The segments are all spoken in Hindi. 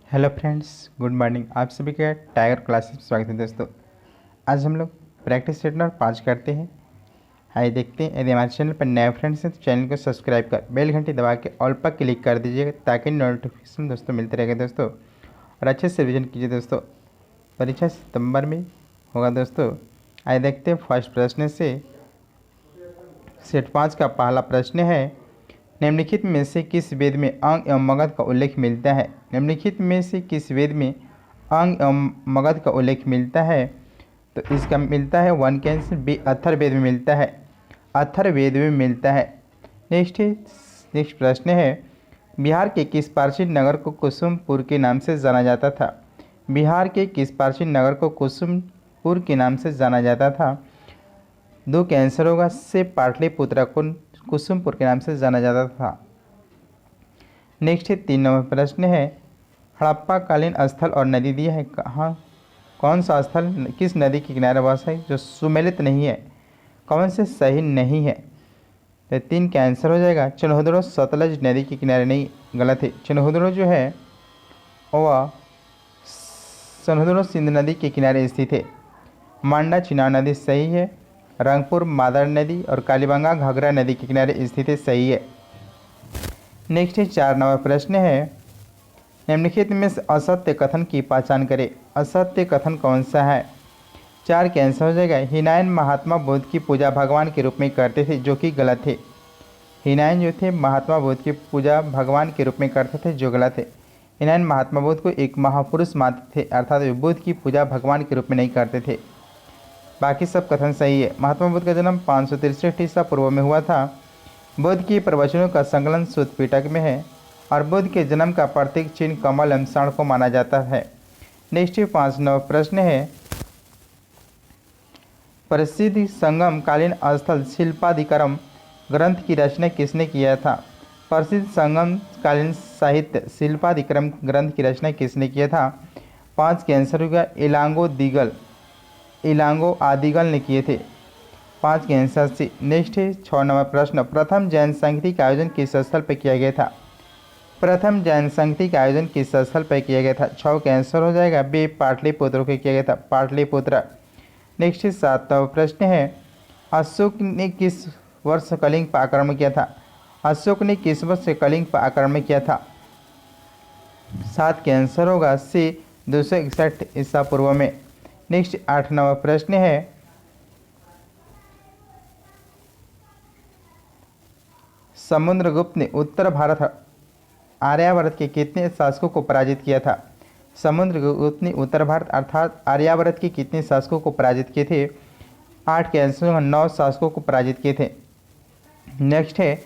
Hello friends, good morning. आप सभी का टाइगर क्लासेस में स्वागत है दोस्तों। आज हम लोग प्रैक्टिस सेट नंबर 5 करते हैं। आइए देखते हैं। यदि हमारे चैनल पर नए फ्रेंड्स हैं तो चैनल को सब्सक्राइब कर बेल घंटी दबा के ऑल पर क्लिक कर दीजिएगा ताकि नोटिफिकेशन दोस्तों मिलते रहेगा दोस्तों। और अच्छे से रिविजन कीजिए दोस्तों। परीक्षा सितंबर में होगा दोस्तों। आइए देखते हैं फर्स्ट प्रश्न से। सेट 5 का पहला प्रश्न है, निम्नलिखित में से किस वेद में अंग एवं मगध का उल्लेख मिलता है। निम्नलिखित में से किस वेद में अंग एवं मगध का उल्लेख मिलता है। तो इसका मिलता है वन के आंसर बी, अथर्ववेद में मिलता है। अथर्ववेद में मिलता है। नेक्स्ट प्रश्न है, बिहार के किस प्राचीन नगर को कुसुमपुर के नाम से जाना जाता था। बिहार के किस प्राचीन नगर को कुसुमपुर के नाम से जाना जाता था। दो के आंसर होगा से पाटलिपुत्र को कुसुमपुर के नाम से जाना जाता था। नेक्स्ट है 3 नंबर प्रश्न है, हड़प्पा कालीन स्थल और नदी दिया है। कहाँ कौन सा स्थल किस नदी के किनारे बसा है जो सुमेलित नहीं है। कौन से सही नहीं है। तो 3 का आंसर हो जाएगा चनहुदड़ो सतलज नदी के किनारे नहीं, गलत है। चनहुदड़ो जो है वह चनहुदड़ो सिंध नदी के किनारे स्थित है। मांडा चिनाब नदी सही है। रंगपुर मादर नदी और कालीबंगा घाघरा नदी के किनारे स्थित है, सही है। नेक्स्ट है 4 नंबर प्रश्न है, निम्नलिखित में से असत्य कथन की पहचान करें। असत्य कथन कौन सा है। 4 के आंसर हो जाएगा हिनायन महात्मा बुद्ध की पूजा भगवान के रूप में करते थे, जो कि गलत है। हिनायन जो थे महात्मा बुद्ध की पूजा भगवान के रूप में करते थे, जो गलत है। हिनायन महात्मा बुद्ध को एक महापुरुष मानते थे, अर्थात वे बुद्ध की पूजा भगवान के रूप में नहीं करते थे। बाकी सब कथन सही है। महात्मा बुद्ध का जन्म 563 ईसा पूर्व में हुआ था। बुद्ध की प्रवचनों का संकलन सूत पिटक में है और बुद्ध के जन्म का प्रतीक चिन्ह कमल एवं षण को माना जाता है। नेक्स्ट 5 नंबर प्रश्न है, प्रसिद्ध संगम कालीन स्थल शिल्पाधिकरम ग्रंथ की रचना किसने किया था। प्रसिद्ध संगम कालीन साहित्य शिल्पाधिकरम ग्रंथ की रचना किसने किया था। 5 के आंसर होगा इलांगो आदिगल ने किए थे। 5 के आंसर सी। नेक्स्ट है 6 नंबर प्रश्न, प्रथम जैन संगति का आयोजन किस स्थल पर किया गया था। प्रथम जैन संगति का आयोजन किस स्थल पर किया गया था। 6 के आंसर हो जाएगा बी, पाटलिपुत्र को किया गया था, पाटलिपुत्र। नेक्स्ट 7 नंबर प्रश्न है, अशोक ने किस वर्ष कलिंग पर आक्रमण किया था। अशोक ने किस वर्ष कलिंग पर आक्रमण किया था। 7 के आंसर होगा सी, 261 ईसा पूर्व में। नेक्स्ट 8 नंबर प्रश्न है, समुद्रगुप्त ने उत्तर भारत आर्यावर्त के कितने शासकों को पराजित किया था। समुद्रगुप्त ने उत्तर भारत अर्थात आर्यावर्त के कितने शासकों को पराजित किए थे। 8 के आंसर 9 शासकों को पराजित किए थे। नेक्स्ट है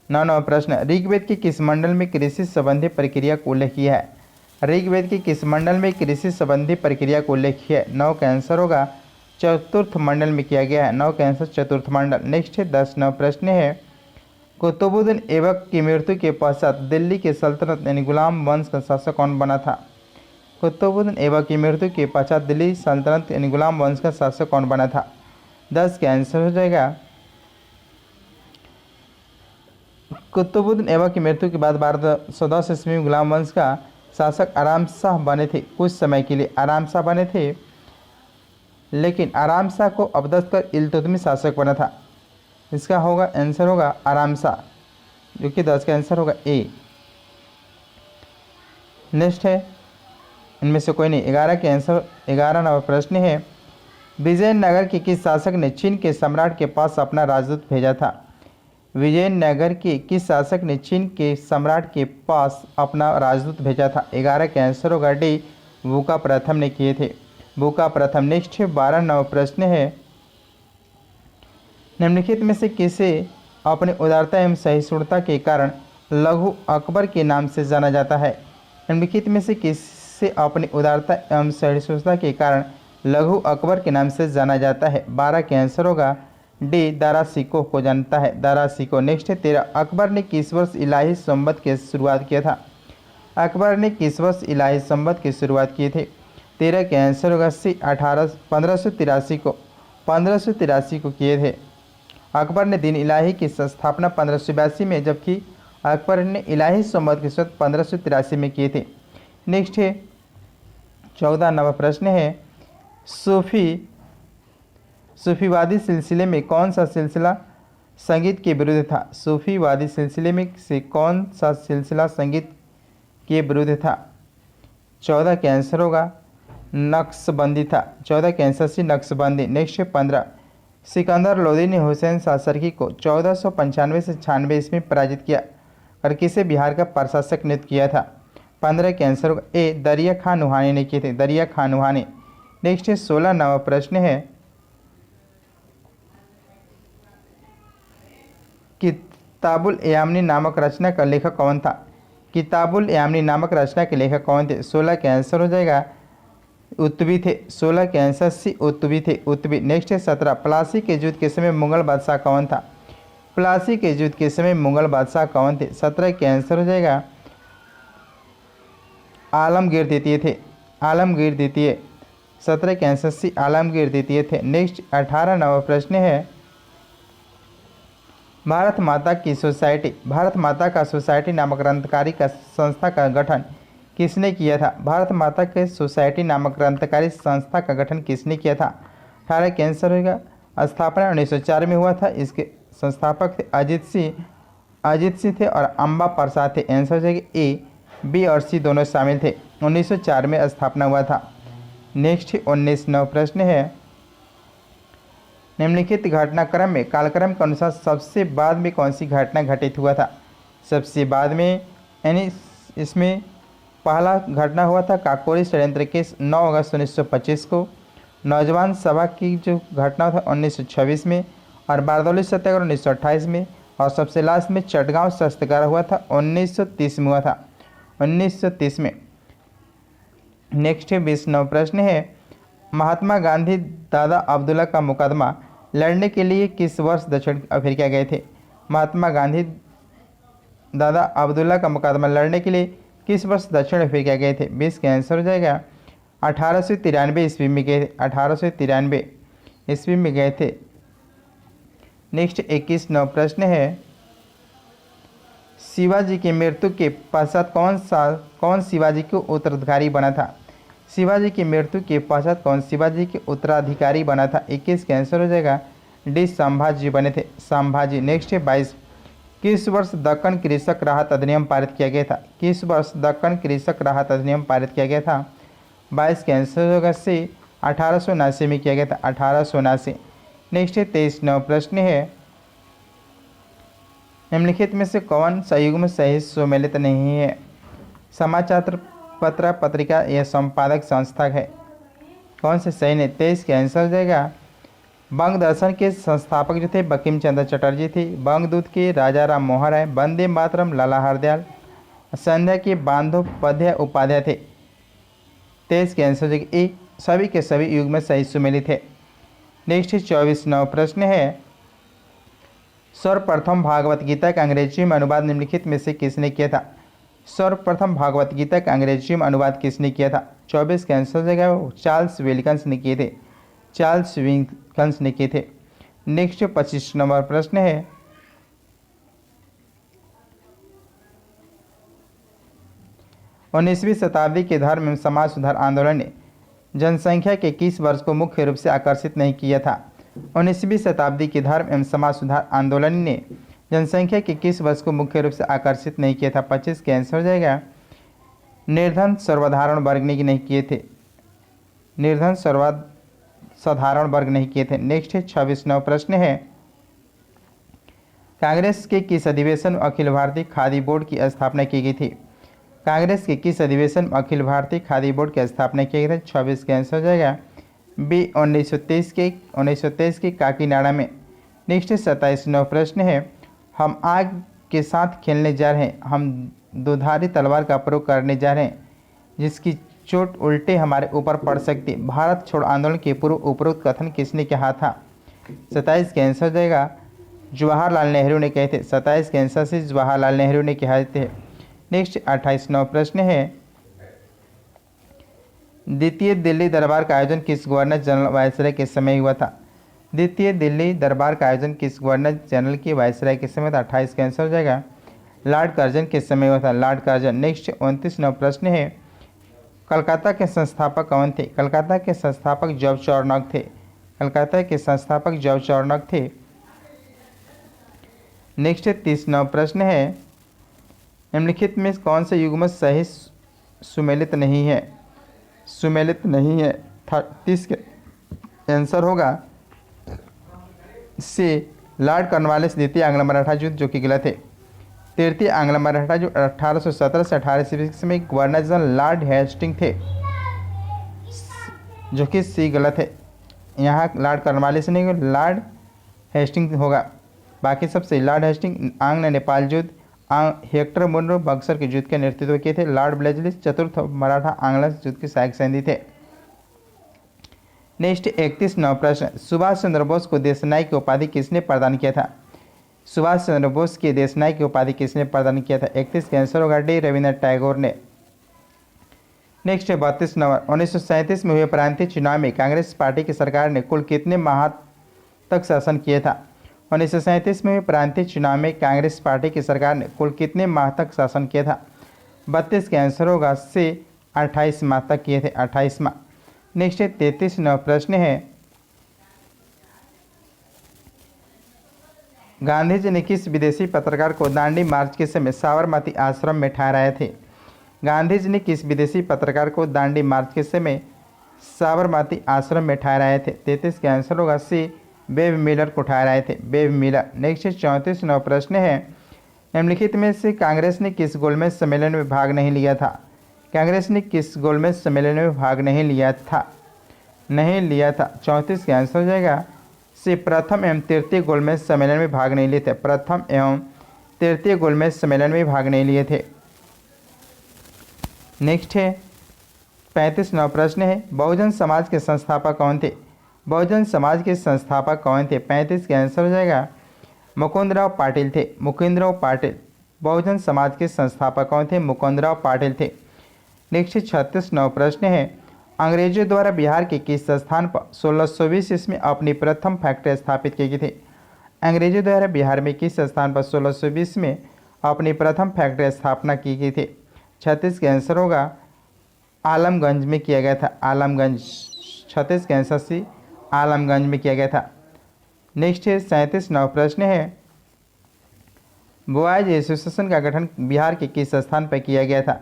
9 नंबर प्रश्न, ऋग्वेद के किस मंडल में कृषि संबंधी प्रक्रिया को उल्लेख किया है। ऋग्वेद के किस मंडल में कृषि संबंधी प्रक्रिया को उल्लेख किया है। 9 का आंसर होगा चतुर्थ मंडल में किया गया है। 9 का आंसर चतुर्थ मंडल। नेक्स्ट है 10 नंबर प्रश्न है, कुतुबुद्दीन ऐबक की मृत्यु के पश्चात दिल्ली के सल्तनत यानी गुलाम वंश का शासक कौन बना था। कुतुबुद्दीन ऐबक की मृत्यु के पश्चात दिल्ली सल्तनत यानी गुलाम वंश का शासक कौन बना था। 10 का आंसर हो जाएगा कुतुबुद्दीन ऐबक की मृत्यु के बाद 1210 ईस्वी में गुलाम वंश का शासक आराम शाह बने थे। कुछ समय के लिए आराम शाह बने थे, लेकिन आराम शाह को अवदस्त कर इल्तुतमिश शासक बना था। इसका होगा आंसर होगा आराम शाह, जो कि 10 का आंसर होगा ए। नेक्स्ट है, इनमें से कोई नहीं। 11 के आंसर 11 नंबर प्रश्न है, विजयनगर के किस शासक ने चीन के सम्राट के पास अपना राजदूत भेजा था। विजयनगर के किस शासक ने चीन के सम्राट के पास अपना राजदूत भेजा था। 11 के आंसर होगा डी, वुका प्रथम ने किए थे, वुका प्रथम। नेक्स्ट है 12 नंबर प्रश्न है, निम्नलिखित में से किसे अपने उदारता एवं सहिष्णुता के कारण लघु अकबर के नाम से जाना जाता है। निम्नलिखित में से किसे अपनी उदारता एवं सहिष्णुता के कारण लघु अकबर के नाम से जाना जाता है। 12 के आंसर होगा डी, दारा सिकोह को जानता है, दारा सिकोह। नेक्स्ट है 13, अकबर ने किस वर्ष इलाही संवत की शुरुआत किया था। अकबर ने किस वर्ष इलाही संवत की शुरुआत किए थे। 13 के आंसर होगा सी, 1583 को किए थे। अकबर ने दीन इलाही की स्थापना 1582 में, जबकि अकबर ने इलाही संवत की शुरुआत 1583 में किए थे। नेक्स्ट है 14 नंबर प्रश्न है सूफीवादी सिलसिले में कौन सा सिलसिला संगीत के विरुद्ध था? सूफीवादी सिलसिले में से कौन सा सिलसिला संगीत के विरुद्ध था? 14 के आंसर होगा नक्शबंदी था। 14 के आंसर सी नक्शबंदी। नेक्स्ट है 15 सिकंदर लोदी ने हुसैन शासकी को 1495 से 96 ईस्वी में पराजित किया और किसे बिहार का प्रशासक नियुक्त किया था? 15 के आंसर होगा ए दरिया खान नुहानी ने किए थे, दरिया खान नुहानी। नेक्स्ट है 16 नंबर प्रश्न है किताबुल यामनी नामक रचना का लेखक कौन था? किताबुल यामनी नामक रचना के लेखक कौन थे? 16 के आंसर हो जाएगा उत्तबी थे। 16 के आंसर सी उत्तबी थे, उत्तबी। नेक्स्ट है 17 प्लासी के युद्ध के समय मुगल बादशाह कौन था? प्लासी के युद्ध के समय मुगल बादशाह कौन थे? 17 के आंसर हो जाएगा आलमगीर द्वितीय थे, आलमगीर द्वितीय। 17 के आंसर सी आलमगीर द्वितीय थे। नेक्स्ट 18 नंबर प्रश्न है भारत माता की सोसाइटी, भारत माता का सोसाइटी नामक ग्रंथकारी का संस्था का गठन किसने किया था? भारत माता के सोसाइटी नामक ग्रंथकारी संस्था का गठन किसने किया था? 18 के आंसर होगा स्थापना 1904 में हुआ था। इसके संस्थापक थे अजित सिंह थे और अम्बा प्रसाद थे। आंसर हो जाएगा ए, बी और सी दोनों शामिल थे। 1904 में स्थापना हुआ था। नेक्स्ट 19 नंबर प्रश्न है निम्नलिखित घटनाक्रम में कालक्रम के अनुसार सबसे बाद में कौन सी घटना घटित हुआ था? सबसे बाद में यानी इसमें पहला घटना हुआ था काकोरी षड्यंत्र केस 9 अगस्त 1925 को, नौजवान सभा की जो घटना था 1926 में, और बारदौली सत्याग्रह 1928 में, और सबसे लास्ट में चटगांव सत्याग्रह हुआ था 1930 में हुआ था, 1930 में। नेक्स्ट है 20 नंबर प्रश्न है महात्मा गांधी दादा अब्दुल्ला का मुकदमा लड़ने के लिए किस वर्ष दक्षिण अफ्रीका गए थे? महात्मा गांधी दादा अब्दुल्ला का मुकदमा लड़ने के लिए किस वर्ष दक्षिण अफ्रीका गए थे? 20 का आंसर हो जाएगा 1893 ईस्वी में गए थे, 1893 ईस्वी में गए थे। नेक्स्ट 21 नंबर प्रश्न है शिवाजी की मृत्यु के पश्चात कौन शिवाजी के उत्तराधिकारी बना था? शिवाजी की मृत्यु के पश्चात कौन शिवाजी के उत्तराधिकारी बना था? 21 का आंसर हो जाएगा डी संभाजी बने थे, संभाजी। नेक्स्ट है 22 किस वर्ष दक्कन कृषक राहत अधिनियम पारित किया गया था? किस वर्ष दक्कन कृषक राहत अधिनियम पारित किया गया था? 22 का आंसर होगा सी 1879 में किया गया था, 1879। नेक्स्ट है 23 नंबर प्रश्न है निम्नलिखित में से कौन संयुग्म सही सुमेलित नहीं है? समाचार पत्र पत्रिका यह संपादक संस्था है, कौन से सही नहीं? 23 के आंसर हो जाएगा बंग दर्शन के संस्थापक जो थे बंकिम चंद्र चटर्जी थे, बंगदूत के राजा राम मोहन राय, वंदे मातरम लाला हरदयाल, संध्या के बांधोपाध्याय उपाध्याय थे। 23 के आंसर हो जाएगा ए, सभी के सभी युग में सही सुमेलित है। नेक्स्ट 24 नंबर प्रश्न है सर्वप्रथम भागवत गीता का अंग्रेजी में अनुवाद निम्नलिखित में से किसने किया था? सर्वप्रथम भागवत गीता का अंग्रेजी में अनुवाद किसने किया था? 24 के आंसर हो जाएगा चार्ल्स विल्किंस ने किए थे, चार्ल्स विल्किंस ने किए थे। नेक्स्ट 25 नंबर प्रश्न है 19वीं शताब्दी के धर्म एवं समाज सुधार आंदोलन ने जनसंख्या के किस वर्ग को मुख्य रूप से आकर्षित नहीं किया था? 19वीं शताब्दी के धर्म एवं समाज सुधार आंदोलन ने जनसंख्या के किस वर्ग को मुख्य रूप से आकर्षित नहीं किया था? 25 के आंसर हो जाएगा निर्धन सर्वसाधारण वर्ग ने नहीं किए थे, निर्धन सर्वसाधारण वर्ग नहीं किए थे। नेक्स्ट है 26 नंबर प्रश्न है कांग्रेस के किस अधिवेशन में अखिल भारतीय खादी बोर्ड की स्थापना की गई थी? कांग्रेस के किस अधिवेशन में अखिल भारतीय खादी बोर्ड की स्थापना की गई थी? 26 के आंसर हो जाएगा बी 1923 के काकीनाडा में। नेक्स्ट 27 नंबर प्रश्न है हम आग के साथ खेलने जा रहे हैं, हम दुधारी तलवार का प्रयोग करने जा रहे हैं जिसकी चोट उल्टे हमारे ऊपर पड़ सकती। भारत छोड़ आंदोलन के पूर्व उपरोक्त कथन किसने कहा था? 27 के आंसर हो जाएगा जवाहरलाल नेहरू ने कहे थे, 27 के आंसर से जवाहरलाल नेहरू ने कहे थे। नेक्स्ट 28 नंबर प्रश्न है द्वितीय दिल्ली दरबार का आयोजन किस गवर्नर जनरल वायसराय के समय हुआ था? द्वितीय दिल्ली दरबार का आयोजन किस गवर्नर जनरल की वायसराय के समय था? 28 का आंसर हो जाएगा लॉर्ड कर्जन के समय हुआ था, लॉर्ड कर्जन। नेक्स्ट 29 नंबर प्रश्न है कलकत्ता के संस्थापक कौन थे? कलकत्ता के संस्थापक जॉर्ज चार्नक थे। कलकत्ता के संस्थापक जॉर्ज चार्नक थे। नेक्स्ट 30वां प्रश्न है, निम्नलिखित में कौन सा युग्म सही सुमेलित नहीं है? सुमेलित नहीं है। 30 के आंसर होगा से लॉर्ड कॉर्नवालिस द्वितीय आंग्ल मराठा युद्ध, जो कि गलत है। तृतीय आंग्ल मराठा युद्ध 1817 से 1826 में गवर्नर जनरल लॉर्ड हेस्टिंग थे, जो कि सी गलत है। यहाँ लॉर्ड कॉर्नवालिस नहीं, लॉर्ड हेस्टिंग होगा। बाकी सब सही। लॉर्ड हेस्टिंग आंग्ल नेपाल युद्ध, हेक्टर मुनरो बक्सर के युद्ध के नेतृत्व किए थे। लॉर्ड ब्लेजली चतुर्थ मराठा आंग्ल युद्ध के सहायक सैनिक थे। नेक्स्ट 31वां प्रश्न, सुभाष चंद्र बोस को देशनायक की उपाधि किसने प्रदान किया था? सुभाष चंद्र बोस की देशनायक की उपाधि किसने प्रदान किया था? 31 का आंसर होगा डी रविन्द्रनाथ टैगोर ने। नेक्स्ट है 32 नंबर, 1937 में हुए प्रांतीय चुनाव में कांग्रेस पार्टी की सरकार ने कुल कितने माह तक शासन किया था? 1937 में हुए प्रांतीय चुनाव में कांग्रेस पार्टी की सरकार ने कुल कितने माह तक शासन किया था? 32 का आंसर होगा से 28 माह तक किए थे, 28 माह। नेक्स्ट 33वां प्रश्न है, गांधी जी ने किस विदेशी पत्रकार को दांडी मार्च के समय साबरमती आश्रम में ठहराए थे? गांधी जी ने किस विदेशी पत्रकार को दांडी मार्च के समय साबरमती आश्रम में ठहराए थे? 33 का आंसर होगा सी बेब मिलर को ठहराए थे, बेब मिलर। नेक्स्ट 34वां प्रश्न है, निम्नलिखित में से कांग्रेस ने किस गोलमेज सम्मेलन में भाग नहीं लिया था? कांग्रेस ने किस गोलमेज सम्मेलन में भाग नहीं लिया था? 34 का आंसर हो जाएगा से प्रथम एवं तृतीय गोलमेज सम्मेलन में भाग नहीं लिए थे। प्रथम एवं तृतीय गोलमेज सम्मेलन में भाग नहीं लिए थे। नेक्स्ट है 35वां प्रश्न है, बहुजन समाज के संस्थापक कौन थे? बहुजन समाज के संस्थापक कौन थे? 35 का आंसर हो जाएगा मुकुंदराव पाटिल थे, मुकुंदराव पाटिल। बहुजन समाज के संस्थापक कौन थे? मुकुंदराव पाटिल थे। नेक्स्ट 36वां प्रश्न है, अंग्रेजों द्वारा बिहार के किस स्थान पर 1620 ईस्वी में अपनी प्रथम फैक्ट्री स्थापित की गई थी? अंग्रेजों द्वारा बिहार में किस स्थान पर 1620 में अपनी प्रथम फैक्ट्री स्थापना की गई थी? 36 का आंसर होगा आलमगंज में किया गया था, आलमगंज। 36 का आंसर सी आलमगंज में किया गया था। नेक्स्ट है 37वां प्रश्न है, बॉयज एसोसिएशन का गठन बिहार के किस स्थान पर किया गया था?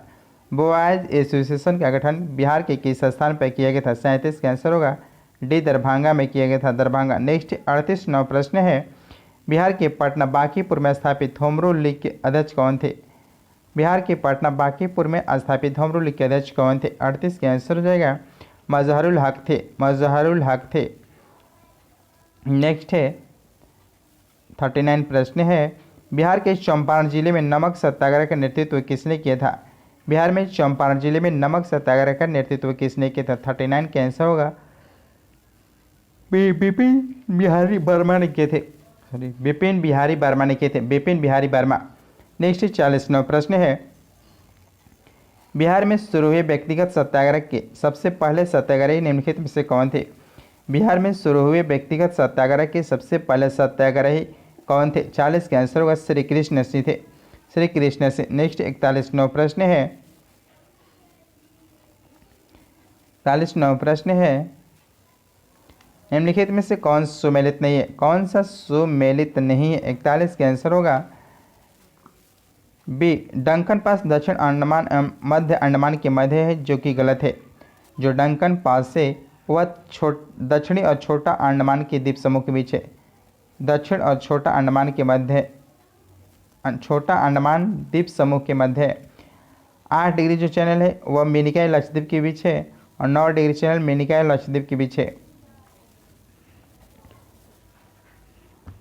बॉयज एसोसिएशन का गठन बिहार के किस स्थान पर किया गया था? 37 का आंसर होगा डी दरभंगा में किया गया था, दरभंगा। नेक्स्ट 38वां प्रश्न है, बिहार के पटना बांकीपुर में स्थापित होम रूल लीग के अध्यक्ष कौन थे? बिहार के पटना बांकीपुर में स्थापित होम रूल लीग के अध्यक्ष कौन थे? 38 का आंसर हो जाएगा मजहरुल हक थे, मजहरुल हक थे। नेक्स्ट है 39 प्रश्न है, बिहार के चंपारण जिले में नमक सत्याग्रह का नेतृत्व किसने किया था? बिहार में चंपारण जिले में नमक सत्याग्रह का नेतृत्व किसने किया था? 39 का आंसर होगा बिपिन बिहारी वर्मा ने किए थे, बिपिन बिहारी वर्मा ने किए थे, बिपिन बिहारी वर्मा। नेक्स्ट 40वां प्रश्न है, बिहार में शुरू हुए व्यक्तिगत सत्याग्रह के सबसे पहले सत्याग्रही निम्नलिखित में से कौन थे? बिहार में शुरू हुए व्यक्तिगत सत्याग्रह के सबसे पहले सत्याग्रही कौन थे? 40 का आंसर होगा श्री कृष्ण सिंह थे, श्री कृष्ण सिंह। नेक्स्ट 41वां प्रश्न है, 41वां प्रश्न है, निम्नलिखित में से कौन सुमेलित नहीं है? कौन सा सुमेलित नहीं है? 41 का आंसर होगा बी डंकन पास दक्षिण अंडमान एवं मध्य अंडमान के मध्य है, जो कि गलत है। जो डंकन पास है वह दक्षिणी और छोटा अंडमान के द्वीप समूह के बीच है, दक्षिण और छोटा अंडमान के मध्य, छोटा अंडमान द्वीप समूह के मध्य है। 8 डिग्री जो चैनल है वह मिनिकॉय लक्षद्वीप के बीच है और 9 डिग्री चैनल मिनिकॉय लक्षद्वीप के बीच है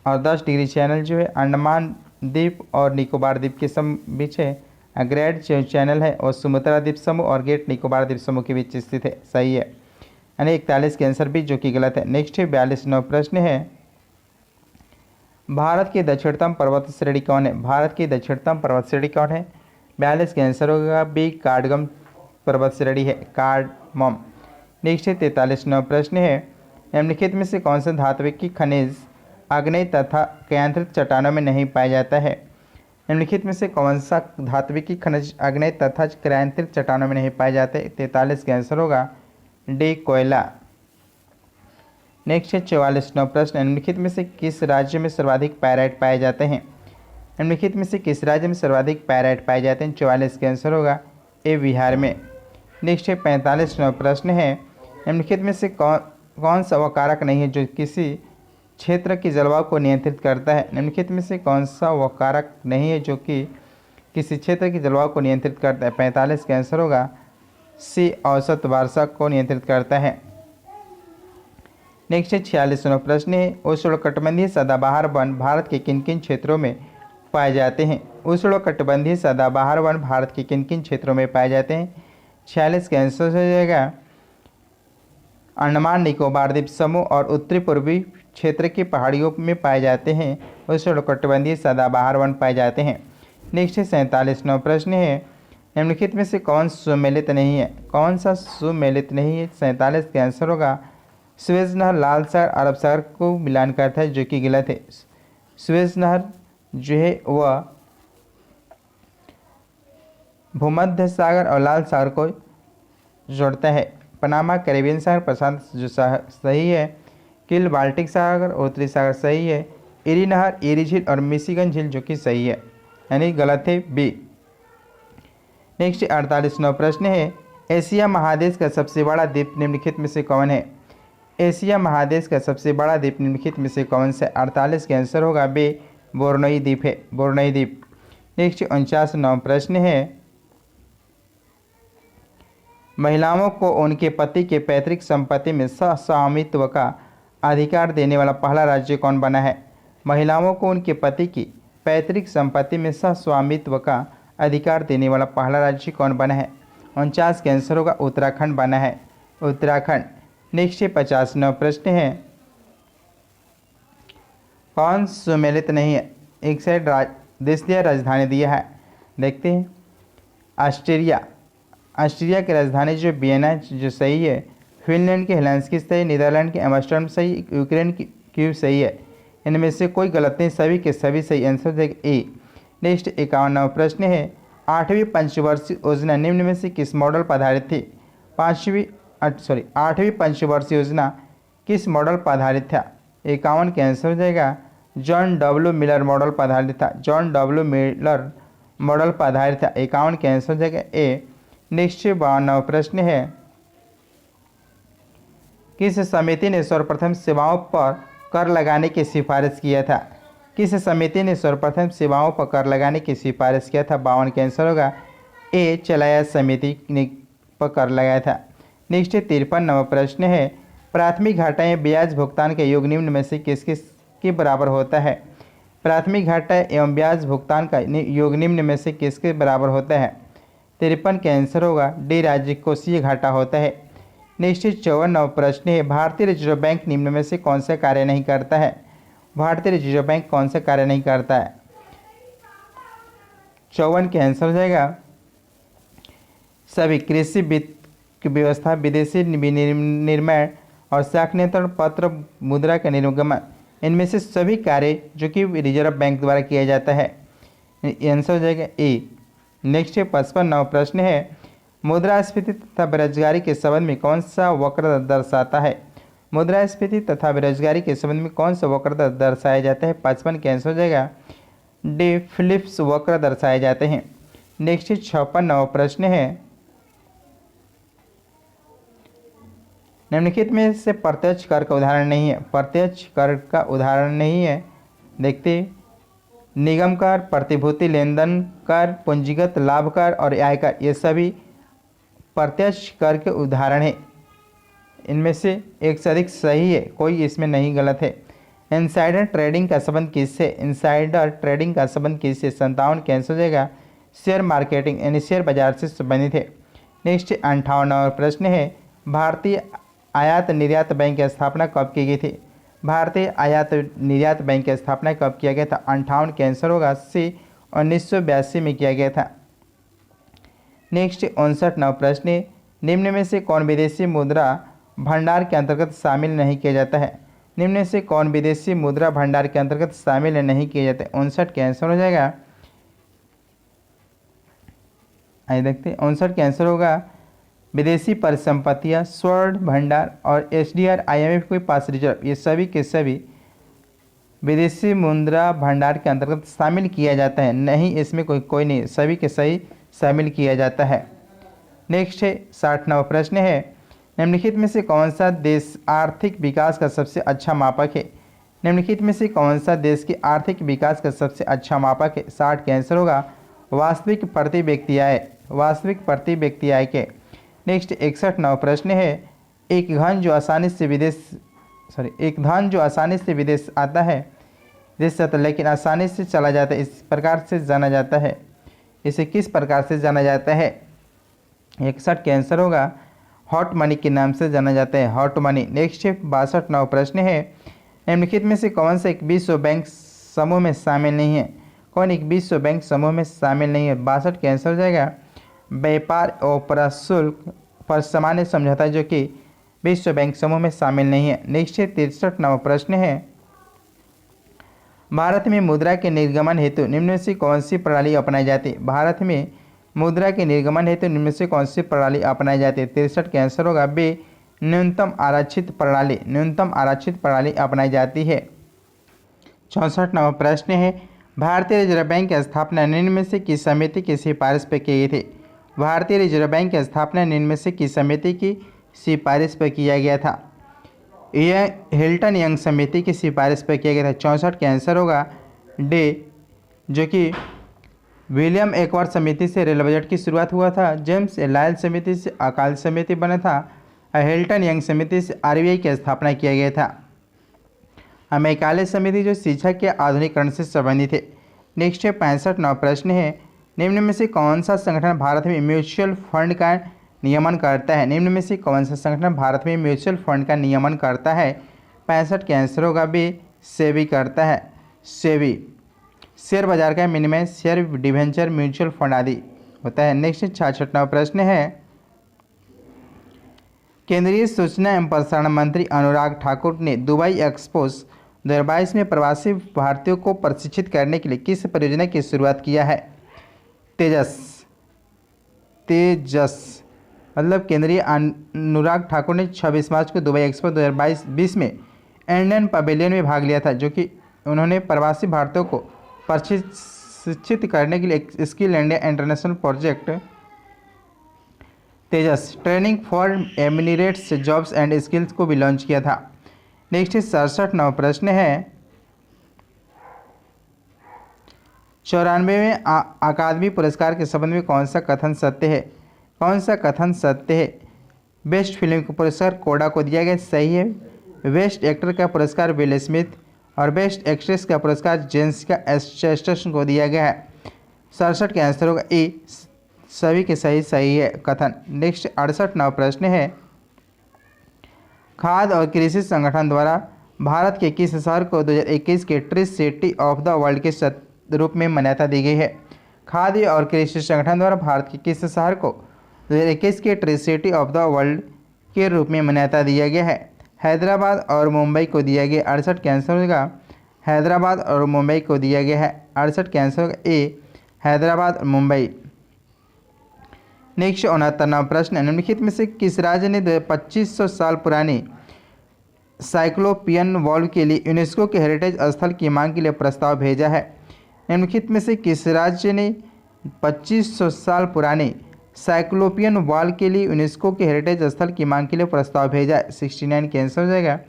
और 10 डिग्री चैनल जो है अंडमान द्वीप और निकोबार द्वीप के बीच है। ग्रेट जो चैनल है और सुमात्रा द्वीप समूह और ग्रेट निकोबार द्वीप समूह के बीच स्थित है, सही है। यानी 41 के आंसर भी, जो कि गलत है। नेक्स्ट 42वां प्रश्न है, भारत की दक्षिणतम पर्वत श्रेणी कौन है? भारत की दक्षिणतम पर्वत श्रेणी कौन है? 42 के आंसर होगा बी कार्डगम पर्वत श्रेणी है, कार्डमम। नेक्स्ट 43वां प्रश्न है, निम्नलिखित में से कौन सा धात्विक खनिज आग्नेय तथा केंद्रित चट्टानों में नहीं पाया जाता है? निम्नलिखित में से कौन सा धात्विकी खनिज आग्नेय तथा क्रांतिक चट्टानों में नहीं पाए जाते? 43 का आंसर होगा डी कोयला। नेक्स्ट है 44वां प्रश्न, निम्नलिखित में से किस राज्य में सर्वाधिक पायराइट पाए जाते हैं? निम्नलिखित में से किस राज्य में सर्वाधिक पायराइट पाए जाते हैं? 44 का आंसर होगा ए बिहार में। नेक्स्ट है 45वां प्रश्न है, निम्नलिखित में से कौन सा वह कारक नहीं है जो किसी क्षेत्र की जलवायु को नियंत्रित करता है? निम्नलिखित में से कौन सा वह कारक नहीं है जो कि किसी क्षेत्र की जलवायु को नियंत्रित करता है? 45 का आंसर होगा सी औसत वर्षा को नियंत्रित करता है। नेक्स्ट है 46वां प्रश्न है, उष्णकटिबंधीय सदाबहार वन भारत के किन किन क्षेत्रों में पाए जाते हैं? उष्णकटिबंधीय सदाबहार वन भारत के किन किन क्षेत्रों में पाए जाते हैं? 46 का आंसर हो जाएगा अंडमान निकोबार द्वीप समूह और उत्तरी पूर्वी क्षेत्र की पहाड़ियों में पाए जाते हैं उष्णकटिबंधीय सदाबहार वन पाए जाते हैं। नेक्स्ट है 47वां प्रश्न है, निम्नलिखित में से कौन सुमेलित नहीं है? कौन सा सुमेलित नहीं है? 47 का आंसर होगा सुएज नहर लाल सागर अरब सागर को मिलान करता है, जो कि गलत है। सुएज नहर जो है वह भूमध्य सागर और लाल सागर को जोड़ता है। पनामा कैरेबियन सागर प्रशांत जो सही है। किल बाल्टिक सागर उत्तरी सागर सही है। इरी नहर इरी झील और मिशिगन झील जो कि सही है, यानी गलत है बी। नेक्स्ट 48वां प्रश्न है, एशिया महादेश का सबसे बड़ा द्वीप निम्नलिखित में से कौन है? एशिया महादेश का सबसे बड़ा द्वीप निम्नलिखित में से कौन सा? 48 का आंसर होगा बी बोर्नई द्वीप है, बोर्नई द्वीप। नेक्स्ट 49वां प्रश्न है, महिलाओं को उनके पति के पैतृक संपत्ति में स्वामित्व का अधिकार देने वाला पहला राज्य कौन बना है? महिलाओं को उनके पति की पैतृक संपत्ति में स्वामित्व का अधिकार देने वाला पहला राज्य कौन बना है? 49 का आंसर होगा उत्तराखंड बना है, उत्तराखंड। नेक्स्ट 50वां प्रश्न है, कौन सुमेलित नहीं है? एक साइड देश दिया, राजधानी दिया है, देखते हैं। ऑस्ट्रिया, ऑस्ट्रिया की राजधानी जो वियना जो सही है। फिनलैंड के हेलेंसिकी सही, नीदरलैंड के एम्स्टर्डम सही, यूक्रेन की कीव सही है। इनमें से कोई गलत नहीं, सभी के सभी सही। आंसर देगा ए। नेक्स्ट 51वां प्रश्न है, 8वीं पंचवर्षीय योजना निम्न में से किस मॉडल पर आधारित थी? 8वीं पंचवर्षीय योजना किस मॉडल पर आधारित था? 51 के आंसर हो जाएगा जॉन डब्ल्यू मिलर मॉडल पर आधारित था, जॉन डब्ल्यू मिलर मॉडल पर आधारित था। 51 के आंसर हो जाएगा ए। नेक्स्ट 52वां प्रश्न है, किस समिति ने सर्वप्रथम सेवाओं पर कर लगाने की सिफारिश किया था? किस समिति ने सर्वप्रथम सेवाओं पर कर लगाने की सिफारिश किया था? 52 का आंसर होगा ए चलाया समिति ने पर कर लगाया था। नेक्स्ट 53वां प्रश्न है, प्राथमिक घाटा एवं ब्याज भुगतान का योग निम्न में से किस किस के बराबर होता है? प्राथमिक घाटा एवं ब्याज भुगतान का योग निम्न में से किसके बराबर होता है? 53 का आंसर होगा डी राजकोषीय घाटा होता है। नेक्स्ट 54वां प्रश्न है, भारतीय रिजर्व बैंक निम्न में से कौन सा कार्य नहीं करता है? भारतीय रिजर्व बैंक कौन सा कार्य नहीं करता है? 54 के आंसर हो जाएगा सभी कृषि वित्त व्यवस्था, विदेशी विनिर्माण और शाख नियंत्रण पत्र, मुद्रा का निर्गमन, इनमें से सभी कार्य जो कि रिजर्व बैंक द्वारा किया जाता है। आंसर हो जाएगा ए। नेक्स्ट 55वां प्रश्न है, मुद्रास्फीति तथा बेरोजगारी के संबंध में कौन सा वक्र दर्शाता है? मुद्रास्फीति तथा बेरोजगारी के संबंध में कौन सा वक्र दर्शाया जाता है? 55 का आंसर हो जाएगा डी फिलिप्स वक्र दर्शाए जाते हैं। नेक्स्ट 56वां प्रश्न है, निम्नलिखित में से प्रत्यक्ष कर का उदाहरण नहीं है। प्रत्यक्ष कर का उदाहरण नहीं है, देखते निगम कर, प्रतिभूति लेनदेन कर, पूंजीगत लाभ कर और आयकर, ये सभी प्रत्यक्ष कर के उदाहरण हैं। इनमें से एक से अधिक सही है, कोई इसमें नहीं गलत है। इनसाइडर ट्रेडिंग का संबंध किससे? इनसाइडर ट्रेडिंग का संबंध किससे? 57 का आंसर हो जाएगा शेयर मार्केटिंग यानी शेयर बाजार से संबंधित है। नेक्स्ट 58वां प्रश्न है, भारतीय आयात निर्यात बैंक की स्थापना कब की गई थी? भारतीय आयात निर्यात बैंक की स्थापना कब किया गया था? 58 का आंसर होगा सी 1982 में किया गया था। नेक्स्ट 59वां प्रश्न, निम्न में से कौन विदेशी मुद्रा भंडार के अंतर्गत शामिल नहीं किया जाता है? निम्न में से कौन विदेशी मुद्रा भंडार के अंतर्गत शामिल नहीं किया जाता है? 59 का आंसर हो जाएगा आइए देखते हैं 59 का आंसर होगा विदेशी परिसंपत्तियां, स्वर्ण भंडार और SDR IMF कोई पास रिजर्व, ये सभी के सभी विदेशी मुद्रा भंडार के अंतर्गत शामिल किया जाता है। नहीं, इसमें कोई नहीं, सभी के सही शामिल किया जाता है। नेक्स्ट है 60वां प्रश्न है, निम्नलिखित में से कौन सा देश आर्थिक विकास का सबसे अच्छा मापक है? निम्नलिखित में से कौन सा देश के आर्थिक विकास का सबसे अच्छा मापक है? 60 का आंसर होगा वास्तविक प्रति व्यक्ति आय, वास्तविक प्रति व्यक्ति आय के। नेक्स्ट 61वां प्रश्न है, एक धन जो आसानी से विदेश आता है, विदेश आता लेकिन आसानी से चला जाता है, इस प्रकार से जाना जाता है, इसे किस प्रकार से जाना जाता है? 61 का आंसर होगा हॉट मनी के नाम से जाना जाता है, हॉट मनी। नेक्स्ट 62वां प्रश्न है, निम्नलिखित में से कौन सा एक विश्व बैंक समूह में शामिल नहीं है? कौन एक विश्व बैंक समूह में शामिल नहीं है? 62 का आंसर हो जाएगा व्यापार और प्रशुल्क पर सामान्य समझौता, जो कि विश्व बैंक समूह में शामिल नहीं है। नेक्स्ट 63वां प्रश्न है, भारत में मुद्रा के निर्गमन हेतु निम्न में से कौन सी प्रणाली अपनाई जाती है? भारत में मुद्रा के निर्गमन हेतु निम्न में से कौन सी प्रणाली अपनाई जाती है? 63 का आंसर होगा बे न्यूनतम आरक्षित प्रणाली, न्यूनतम आरक्षित प्रणाली अपनाई जाती है। 64वां प्रश्न है, भारतीय रिजर्व बैंक की स्थापना निम्न में से किस समिति की सिफारिश पर की गई थी? भारतीय रिजर्व बैंक की स्थापना निम्न में से किस समिति की सिफारिश पर किया गया था? यह हिल्टन यंग समिति की सिफारिश पर किया गया था। 64 का आंसर होगा डे, जो कि विलियम एकवर्थ समिति से रेल बजट की शुरुआत हुआ था, जेम्स लायल समिति से अकाल समिति बना था, हिल्टन यंग समिति से RBI की स्थापना किया गया था। मैकाले समिति जो शिक्षा के आधुनिकीकरण से संबंधित है। नेक्स्ट 65वां प्रश्न है, निम्न में से कौन सा संगठन भारत में म्यूचुअल फंड का नियमन करता है? निम्न में से कौन सा संगठन भारत में म्यूचुअल फंड का नियमन करता है? 65 का आंसर होगा बी सेबी करता है, सेबी। शेयर बाजार का विनिमय शेयर, डिवेंचर, म्यूचुअल फंड आदि होता है। नेक्स्ट 66वां प्रश्न है, केंद्रीय सूचना एवं प्रसारण मंत्री अनुराग ठाकुर ने दुबई एक्सपो 2022 में प्रवासी भारतीयों को प्रशिक्षित करने के लिए किस परियोजना की शुरुआत किया है? तेजस मतलब केंद्रीय अनुराग ठाकुर ने 26 मार्च को दुबई एक्सपो 2022 में इंडियन पवेलियन में भाग लिया था, जो कि उन्होंने प्रवासी भारतीयों को प्रशिक्षित करने के लिए skill India international project Tejas training for Emirates jobs and skills को भी लॉन्च किया था। नेक्स्ट 67वां प्रश्न है, 94वें अकादमी पुरस्कार के संबंध में कौन सा कथन सत्य है? कौन सा कथन सत्य है? बेस्ट फिल्म का पुरस्कार कोडा को दिया गया, सही है। बेस्ट एक्टर का पुरस्कार विल स्मिथ और बेस्ट एक्ट्रेस का पुरस्कार जेसिका चैस्टेन को दिया गया है। 67 का आंसर होगा ए, सभी के सही है कथन। नेक्स्ट 68वां प्रश्न है, खाद्य और कृषि संगठन द्वारा भारत के किस शहर को 2021 के tree city of the world के रूप में मान्यता दी गई है? खाद्य और कृषि संगठन द्वारा भारत के किस शहर को 2021 के tree city of the world के रूप में मान्यता दिया गया है? हैदराबाद और मुंबई को दिया गया। 68 का आंसर होगा हैदराबाद और मुंबई को दिया गया है। 68 का आंसर होगा ए, हैदराबाद और मुंबई। नेक्स्ट 69वां प्रश्न, निम्नलिखित में से किस राज्य ने 2500 साल पुरानी साइक्लोपियन वॉल के लिए यूनेस्को के हेरिटेज स्थल की मांग के लिए प्रस्ताव भेजा है? निम्नलिखित में से किस राज्य ने 2500 साल पुरानी साइक्लोपियन वॉल के लिए यूनेस्को के हेरिटेज स्थल की मांग के लिए प्रस्ताव भेजा है? 69 का आंसर हो जाएगा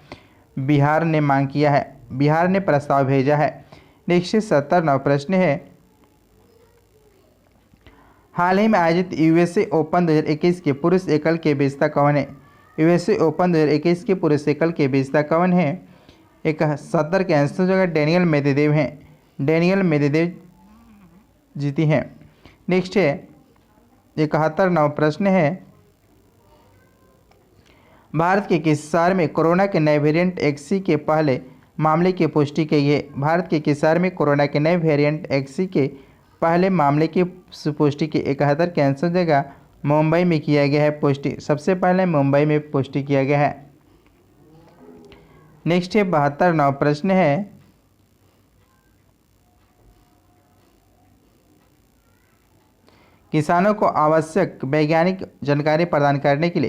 बिहार ने मांग किया है, बिहार ने प्रस्ताव भेजा है। नेक्स्ट 70वां प्रश्न है, हाल ही में आयोजित USA ओपन 2021 के पुरुष एकल के विजेता कौन है? USA ओपन 2021 के पुरुष एकल के विजेता कौन है? 71 के आंसर जो है डेनियल मेदवेदेव हैं, डेनियल मेदवेदेव जीती हैं। नेक्स्ट है 71वां प्रश्न है, भारत के किस शहर में कोरोना के नए वेरिएंट XE के पहले मामले की पुष्टि की है? भारत के किस शहर में कोरोना के नए वेरिएंट XE के पहले मामले की पुष्टि की? 71 का आंसर देगा मुंबई में किया गया है पुष्टि, सबसे पहले मुंबई में पुष्टि किया गया है। नेक्स्ट है 72वां प्रश्न है, किसानों को आवश्यक वैज्ञानिक जानकारी प्रदान करने के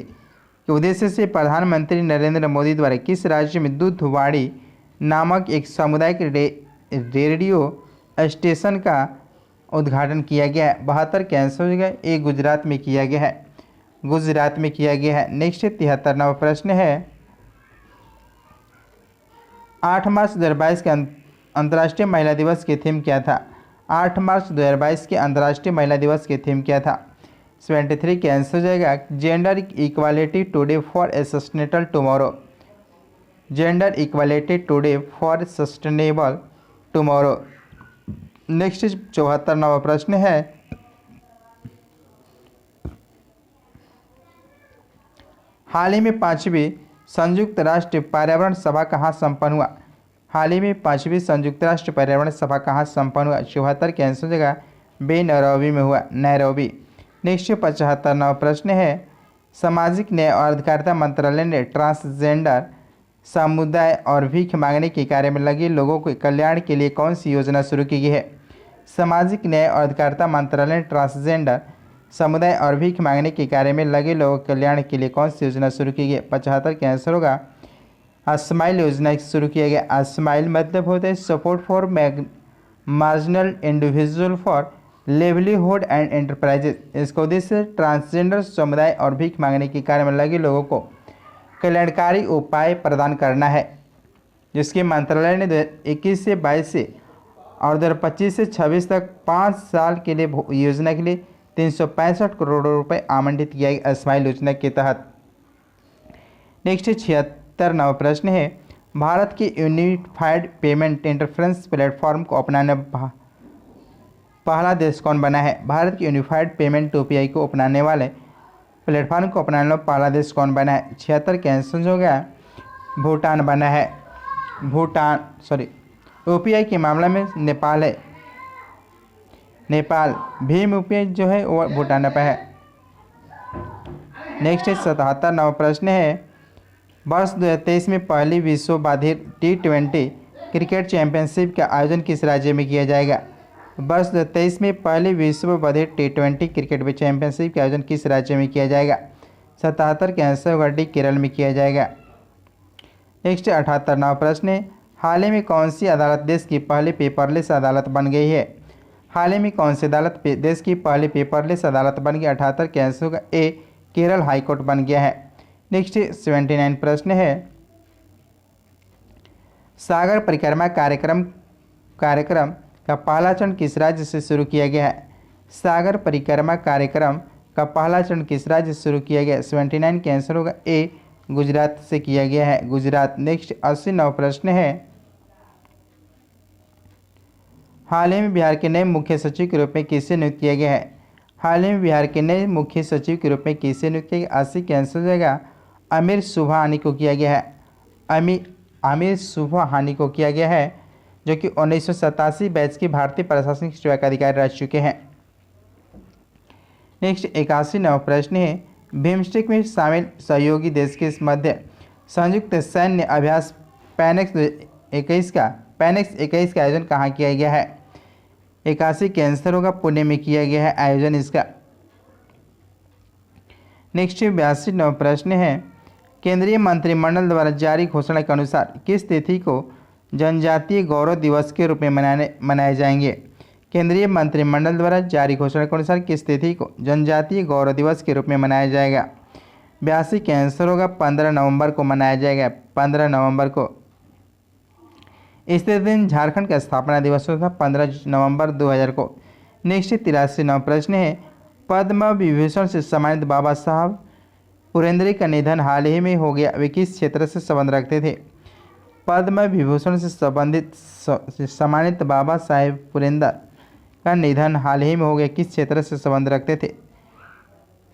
उद्देश्य से प्रधानमंत्री नरेंद्र मोदी द्वारा किस राज्य में दूधवाड़ी नामक एक सामुदायिक रेडियो स्टेशन का उद्घाटन किया गया है? 72 कैंसर हो गया, ये गुजरात में किया गया है, गुजरात में किया गया है। नेक्स्ट 73वां प्रश्न है 8 मार्च 2022 के अंतर्राष्ट्रीय महिला दिवस की थीम क्या था? 8 मार्च 2022 के अंतर्राष्ट्रीय महिला दिवस की थीम क्या था? 73 का आंसर हो जाएगा gender equality today for a sustainable tomorrow. Gender equality today for sustainable tomorrow. Next 74वां प्रश्न है हाल ही में 5वीं संयुक्त राष्ट्र पर्यावरण सभा कहाँ संपन्न हुआ? हाल ही में 5वीं संयुक्त राष्ट्र पर्यावरण सभा कहाँ संपन्न हुआ? 74 के आंसर जगह नैरोबी में हुआ, नैरोबी। नेक्स्ट 75वां प्रश्न है सामाजिक न्याय और अधिकारिता मंत्रालय ने ट्रांसजेंडर समुदाय और भीख मांगने के कार्य में लगे लोगों के कल्याण के लिए कौन सी योजना शुरू की गई है? सामाजिक न्याय और अधिकारिता मंत्रालय ने ट्रांसजेंडर समुदाय और भीख मांगने के कार्य में लगे लोगों के कल्याण के लिए कौन सी योजना शुरू की गई? 75 का आंसर होगा स्माइल योजना शुरू किया गया। स्माइल मतलब होता है support for marginal individual for livelihood and enterprises. इसका उद्देश्य ट्रांसजेंडर समुदाय और भीख मांगने के कार्य में लगे लोगों को कल्याणकारी उपाय प्रदान करना है, जिसके मंत्रालय ने 2021 से 22 से और 2025 से 26 तक 5 साल के लिए योजना के लिए 365 करोड़ रुपए आवंटित किया गया स्माइल योजना के तहत। नेक्स्ट 76वां प्रश्न है भारत के यूनिफाइड पेमेंट इंटरफेरेंस प्लेटफॉर्म को अपनाने पहला देश कौन बना है? भारत के यूनिफाइड पेमेंट यूपीआई को अपनाने वाले प्लेटफॉर्म को अपनाने वाला पहला देश कौन बना है? 76 का आंसर हो गया भूटान बना है। यूपीआई के मामले में नेपाल है, नेपाल। भीम यूपीआई जो है वो भूटान पर है। नेक्स्ट 77वां प्रश्न है वर्ष 2023 में पहली विश्व बाधिर T20 क्रिकेट चैंपियनशिप का आयोजन किस राज्य में किया जाएगा? वर्ष 2023 में पहली विश्व बाधिर T20 क्रिकेट चैंपियनशिप का आयोजन किस राज्य में किया जाएगा? 77 का आंसर होगा डी, केरल में किया जाएगा। नेक्स्ट 78वां प्रश्न है हाल ही में कौन सी अदालत देश की पहली पेपरलेस अदालत बन गई है? हाल ही में कौन सी अदालत देश की पहली पेपरलेस अदालत बन गई? 78 के आंसर होगा ए, केरल हाईकोर्ट बन गया है। नेक्स्ट 79 प्रश्न है सागर परिक्रमा कार्यक्रम का पहला चरण किस राज्य से शुरू किया गया है? सागर परिक्रमा कार्यक्रम का पहला चरण किस राज्य से शुरू किया गया? 79 का आंसर होगा ए, गुजरात से किया गया है, गुजरात। नेक्स्ट 80वां प्रश्न है हाल ही में बिहार के नए मुख्य सचिव के रूप में किसे नियुक्त किया गया है? हाल ही में बिहार के नए मुख्य सचिव के रूप में किसे नियुक्त किया गया? 80 का आंसर हो जाएगा आमिर सुबहानी को किया गया है। आमिर सुबहानी को किया गया है, जो कि 1987 बैच के भारतीय प्रशासनिक सेवा के अधिकारी रह चुके हैं। नेक्स्ट 81वां प्रश्न है बिम्स्टेक में शामिल सहयोगी देश के मध्य संयुक्त सैन्य अभ्यास पैनेक्स 21 का आयोजन कहाँ किया गया है? 81 का आंसर होगा पुणे में किया गया है आयोजन इसका। नेक्स्ट 82वां प्रश्न है केंद्रीय मंत्रिमंडल द्वारा जारी घोषणा के अनुसार किस तिथि को जनजातीय गौरव दिवस के रूप में मनाए जाएंगे? केंद्रीय मंत्रिमंडल द्वारा जारी घोषणा के अनुसार किस तिथि को जनजातीय गौरव दिवस के रूप में मनाया जाएगा? 82 का आंसर होगा 15 नवंबर को मनाया जाएगा, 15 नवंबर को। इस दिन झारखंड का स्थापना दिवस होता 15 नवंबर 2000 को। नेक्स्ट 83वां प्रश्न है पद्म विभूषण से सम्मानित बाबा साहब पुरेंद्री का निधन हाल ही में हो गया, वे किस क्षेत्र से संबंध रखते थे? पद्म विभूषण से सम्मानित बाबा साहेब पुरेंद्र का निधन हाल ही में हो गया, किस क्षेत्र से संबंध रखते थे?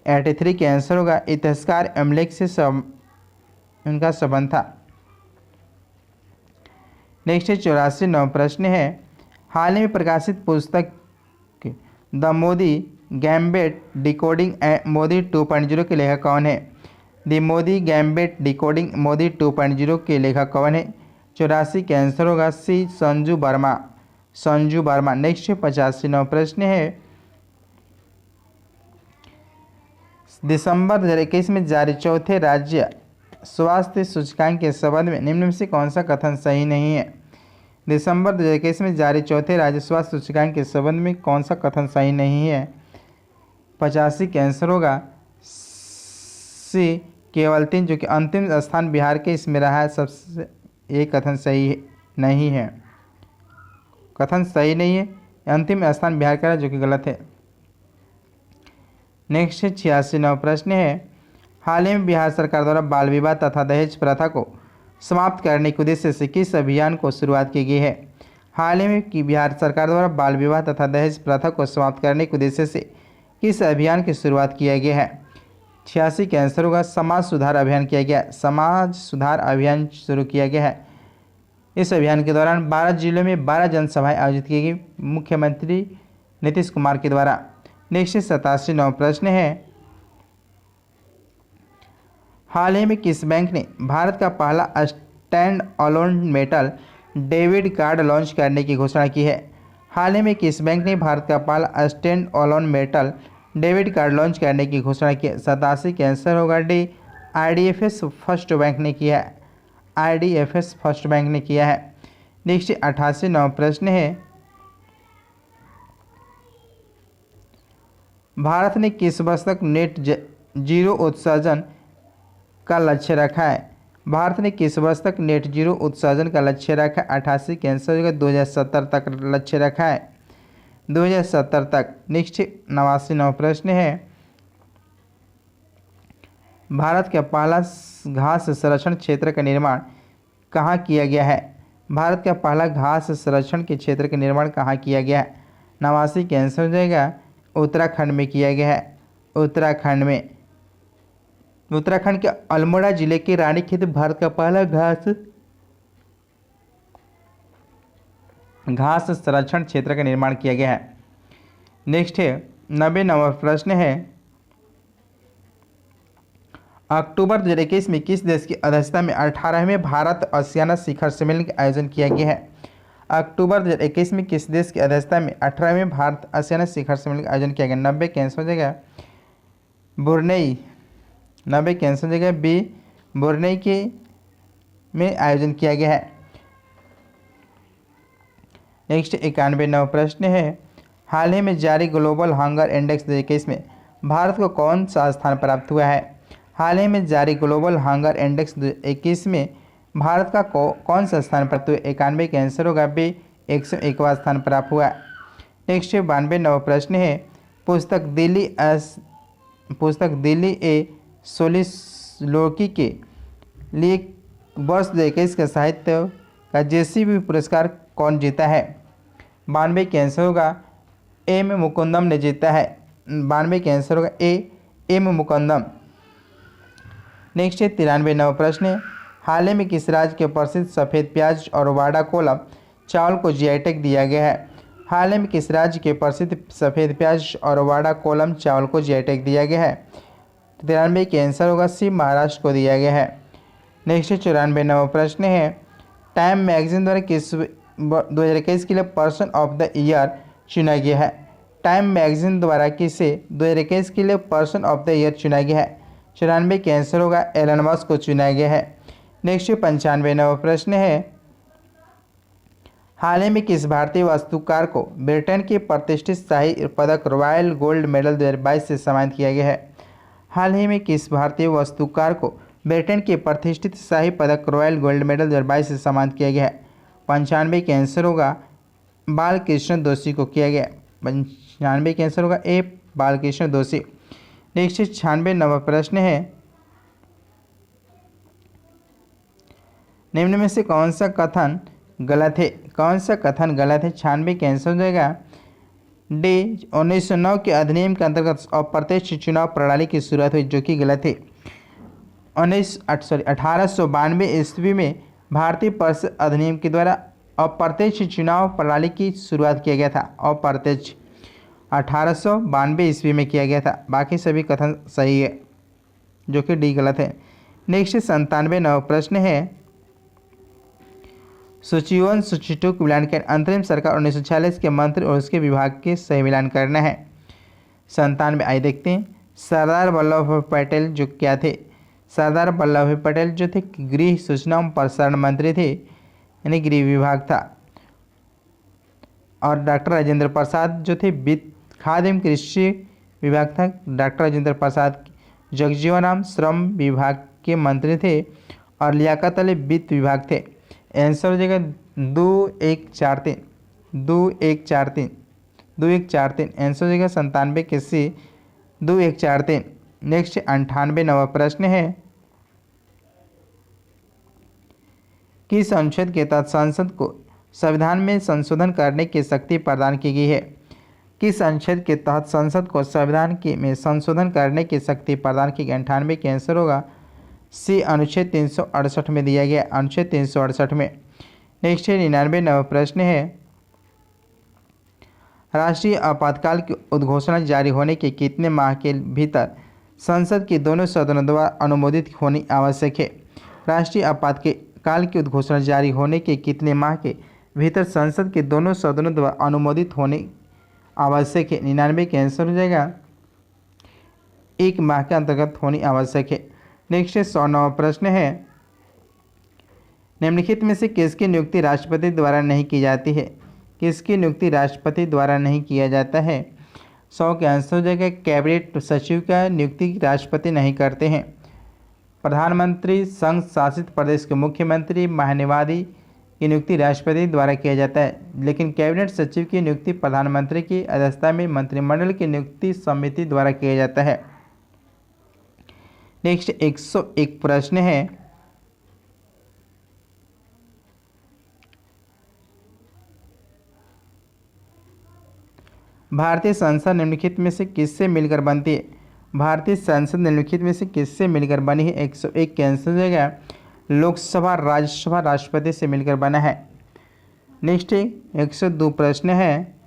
83 का आंसर होगा इतिहासकार अमलेख से उनका संबंध था। नेक्स्ट 84वां प्रश्न है हाल ही में प्रकाशित पुस्तक the Modi gambit decoding Modi 2.0 के लेखक कौन है? The Modi gambit decoding Modi 2.0 के लेखक कौन है? 84 का आंसर होगा सी, संजू वर्मा। नेक्स्ट 85वां प्रश्न है दिसंबर 2021 में जारी चौथे राज्य स्वास्थ्य सूचकांक के संबंध में निम्न में से कौन सा कथन सही नहीं है। दिसंबर 2021 में जारी चौथे राज्य स्वास्थ्य सूचकांक के संबंध में कौन सा कथन सही नहीं है। 85 कैंसर होगा। सी केवल 3 जो कि अंतिम स्थान बिहार के इसमें रहा है, सबसे ये कथन सही नहीं है। कथन सही नहीं है, अंतिम स्थान बिहार का है जो कि गलत है। नेक्स्ट 86वां प्रश्न है, हाल ही में बिहार सरकार द्वारा बाल विवाह तथा दहेज प्रथा को समाप्त करने के उद्देश्य से किस अभियान को शुरुआत की गई है। हाल ही में कि बिहार सरकार द्वारा बाल विवाह तथा दहेज प्रथा को समाप्त करने के उद्देश्य से किस अभियान की शुरुआत किया गया है। 86 का आंसर होगा समाज सुधार अभियान किया गया। समाज सुधार अभियान शुरू किया गया है। इस अभियान के दौरान 12 जिलों में 12 जनसभाएं आयोजित की गई मुख्यमंत्री नीतीश कुमार के द्वारा। नेक्स्ट 87वां प्रश्न है, हाल ही में किस बैंक ने भारत का पहला stand alone metal debit card launch करने की घोषणा की है। हाल ही में किस बैंक ने भारत का पहला stand alone metal debit card launch करने की घोषणा की है। 87 का आंसर होगा डी, IDFS फर्स्ट बैंक ने किया है। IDFS फर्स्ट बैंक ने किया है। नेक्स्ट 88वां प्रश्न है, भारत ने किस वर्ष तक नेट जीरो उत्सर्जन का लक्ष्य रखा है। भारत ने किस वर्ष तक नेट जीरो उत्सर्जन का लक्ष्य रखा है। 88 के आंसर होगा 2070 तक लक्ष्य रखा है, 2070 तक। नेक्स्ट 89वां प्रश्न है, भारत का पहला घास संरक्षण क्षेत्र का निर्माण कहाँ किया गया है। भारत का पहला घास संरक्षण के क्षेत्र का निर्माण कहाँ किया गया है। 89 का आंसर हो जाएगा उत्तराखंड में किया गया है। उत्तराखंड में, उत्तराखंड के अल्मोड़ा जिले के रानीखेत भारत का पहला घास संरक्षण क्षेत्र का निर्माण किया गया है। नेक्स्ट है 90वां प्रश्न है, अक्टूबर 2021 में किस देश की अध्यक्षता में 18वें भारत आसियान शिखर सम्मेलन का आयोजन किया गया है। अक्टूबर 2021 में किस देश की अध्यक्षता में 18वें भारत आसियान शिखर सम्मेलन का आयोजन किया गया। 90 कैंसिल हो जाएगा ब्रुनेई। 90 कैंसिल हो जाएगा बी, ब्रुनेई के में आयोजन किया गया है। नेक्स्ट 91वां प्रश्न है, हाल ही में जारी ग्लोबल हंगर इंडेक्स 2021 में भारत को कौन सा स्थान प्राप्त हुआ है। हाल ही में जारी ग्लोबल हंगर इंडेक्स 2021 में भारत का कौन सा स्थान प्राप्त हुआ। 91 का आंसर होगा बी, 101वां स्थान प्राप्त हुआ। नेक्स्ट 92वां प्रश्न है, पुस्तक दिल्ली ए सोलिस्लोकी के लिए वर्ष 2021 का साहित्य का JCB पुरस्कार कौन जीता है। 92 का आंसर होगा M मुकुंदम ने जीता है। 92 का आंसर होगा M मुकुंदम। नेक्स्ट 93वां प्रश्न है, हाल ही में किस राज्य के प्रसिद्ध सफ़ेद प्याज और वाडा कोलम चावल को GI टैग दिया गया है। हाल ही में किस राज्य के प्रसिद्ध सफ़ेद प्याज और वाडा कोलम चावल को GI टैग दिया गया है। 93 का आंसर होगा सी, महाराष्ट्र को दिया गया है। नेक्स्ट 94वां प्रश्न है, टाइम मैगजीन द्वारा किस 2021 के लिए पर्सन ऑफ द ईयर चुना गया है। टाइम मैगजीन द्वारा किसे 2021 के लिए पर्सन ऑफ द ईयर चुना गया है। 94 का आंसर होगा एलन मस्क को चुना गया है। नेक्स्ट 95वां प्रश्न है, हाल ही में किस भारतीय वास्तुकार को ब्रिटेन के प्रतिष्ठित शाही पदक रॉयल गोल्ड मेडल 2022 से सम्मानित किया गया है। हाल ही में किस भारतीय वास्तुकार को ब्रिटेन के प्रतिष्ठित शाही पदक रॉयल गोल्ड मेडल 2022 से सम्मानित किया गया है। 95 का आंसर होगा बालकृष्ण दोषी को किया गया। 95 का आंसर होगा ए, बालकृष्ण दोषी। नेक्स्ट 96वां प्रश्न है, निम्न में से कौन सा कथन गलत है। कौन सा कथन गलत है। 96 का आंसर हो जाएगा डी, 1909 के अधिनियम के अंतर्गत अप्रत्यक्ष चुनाव प्रणाली की शुरुआत हुई, जो कि गलत है। 1892 ईस्वी में भारतीय परिषद अधिनियम के द्वारा अप्रत्यक्ष चुनाव प्रणाली की शुरुआत किया गया था। अप्रत्यक्ष 1892 ईस्वी में किया गया था। बाकी सभी कथन सही है, जो कि डी गलत है। नेक्स्ट 97वां प्रश्न है, सूची 1 सूची 2 को मिलान कर अंतरिम सरकार 1946 के मंत्री और उसके विभाग के सही मिलान करना है। 97 आइए देखते हैं। सरदार वल्लभ भाई पटेल जो क्या थे? सरदार वल्लभ भाई पटेल जो थे गृह सूचना एवं प्रसारण मंत्री थे, यानी गृह विभाग था। और डॉक्टर राजेंद्र प्रसाद जो थे वित्त खाद्य एवं कृषि विभाग था। डॉक्टर राजेंद्र प्रसाद जगजीवन राम श्रम विभाग के मंत्री थे और लियाकत अली वित्त विभाग थे। आंसर हो जाएगा 2143 2143 2143। आंसर हो जाएगा 97 किसी 2143। नेक्स्ट 98वां प्रश्न है, किस अनुच्छेद के तहत संसद को संविधान में संशोधन करने की शक्ति प्रदान की गई है? किस अनुच्छेद के तहत संसद को संविधान में संशोधन करने की शक्ति प्रदान की गई? 98 का आंसर होगा सी, अनुच्छेद 368 में दिया गया, अनुच्छेद 368 में। नेक्स्ट है 99वां प्रश्न है, राष्ट्रीय आपातकाल की उद्घोषणा जारी होने के कितने माह के भीतर संसद के दोनों सदनों द्वारा अनुमोदित होनी आवश्यक है? राष्ट्रीय आपातकाल की उद्घोषणा जारी होने के कितने माह के भीतर संसद के दोनों सदनों द्वारा अनुमोदित होने आवश्यक है? 99 का आंसर हो जाएगा 1 माह के अंतर्गत होनी आवश्यक है। नेक्स्ट है 100वां प्रश्न है, निम्नलिखित में से किसकी नियुक्ति राष्ट्रपति द्वारा नहीं की जाती है? किसकी नियुक्ति राष्ट्रपति द्वारा नहीं किया जाता है? 100 का आंसर हो जाएगा कैबिनेट सचिव का नियुक्ति राष्ट्रपति नहीं करते हैं। प्रधानमंत्री, संघ शासित प्रदेश के मुख्यमंत्री, महान्यायवादी की नियुक्ति राष्ट्रपति द्वारा किया जाता है, लेकिन कैबिनेट सचिव की नियुक्ति प्रधानमंत्री की अध्यक्षता में मंत्रिमंडल की नियुक्ति समिति द्वारा किया जाता है। नेक्स्ट 101 प्रश्न है, भारतीय संसद निम्नलिखित में से किससे मिलकर बनती है? भारतीय संसद निम्नलिखित में से किससे मिलकर बनी है? 101 का आंसर हो जाएगा लोकसभा, राज्यसभा, राष्ट्रपति से मिलकर बना है। नेक्स्ट 102 प्रश्न है,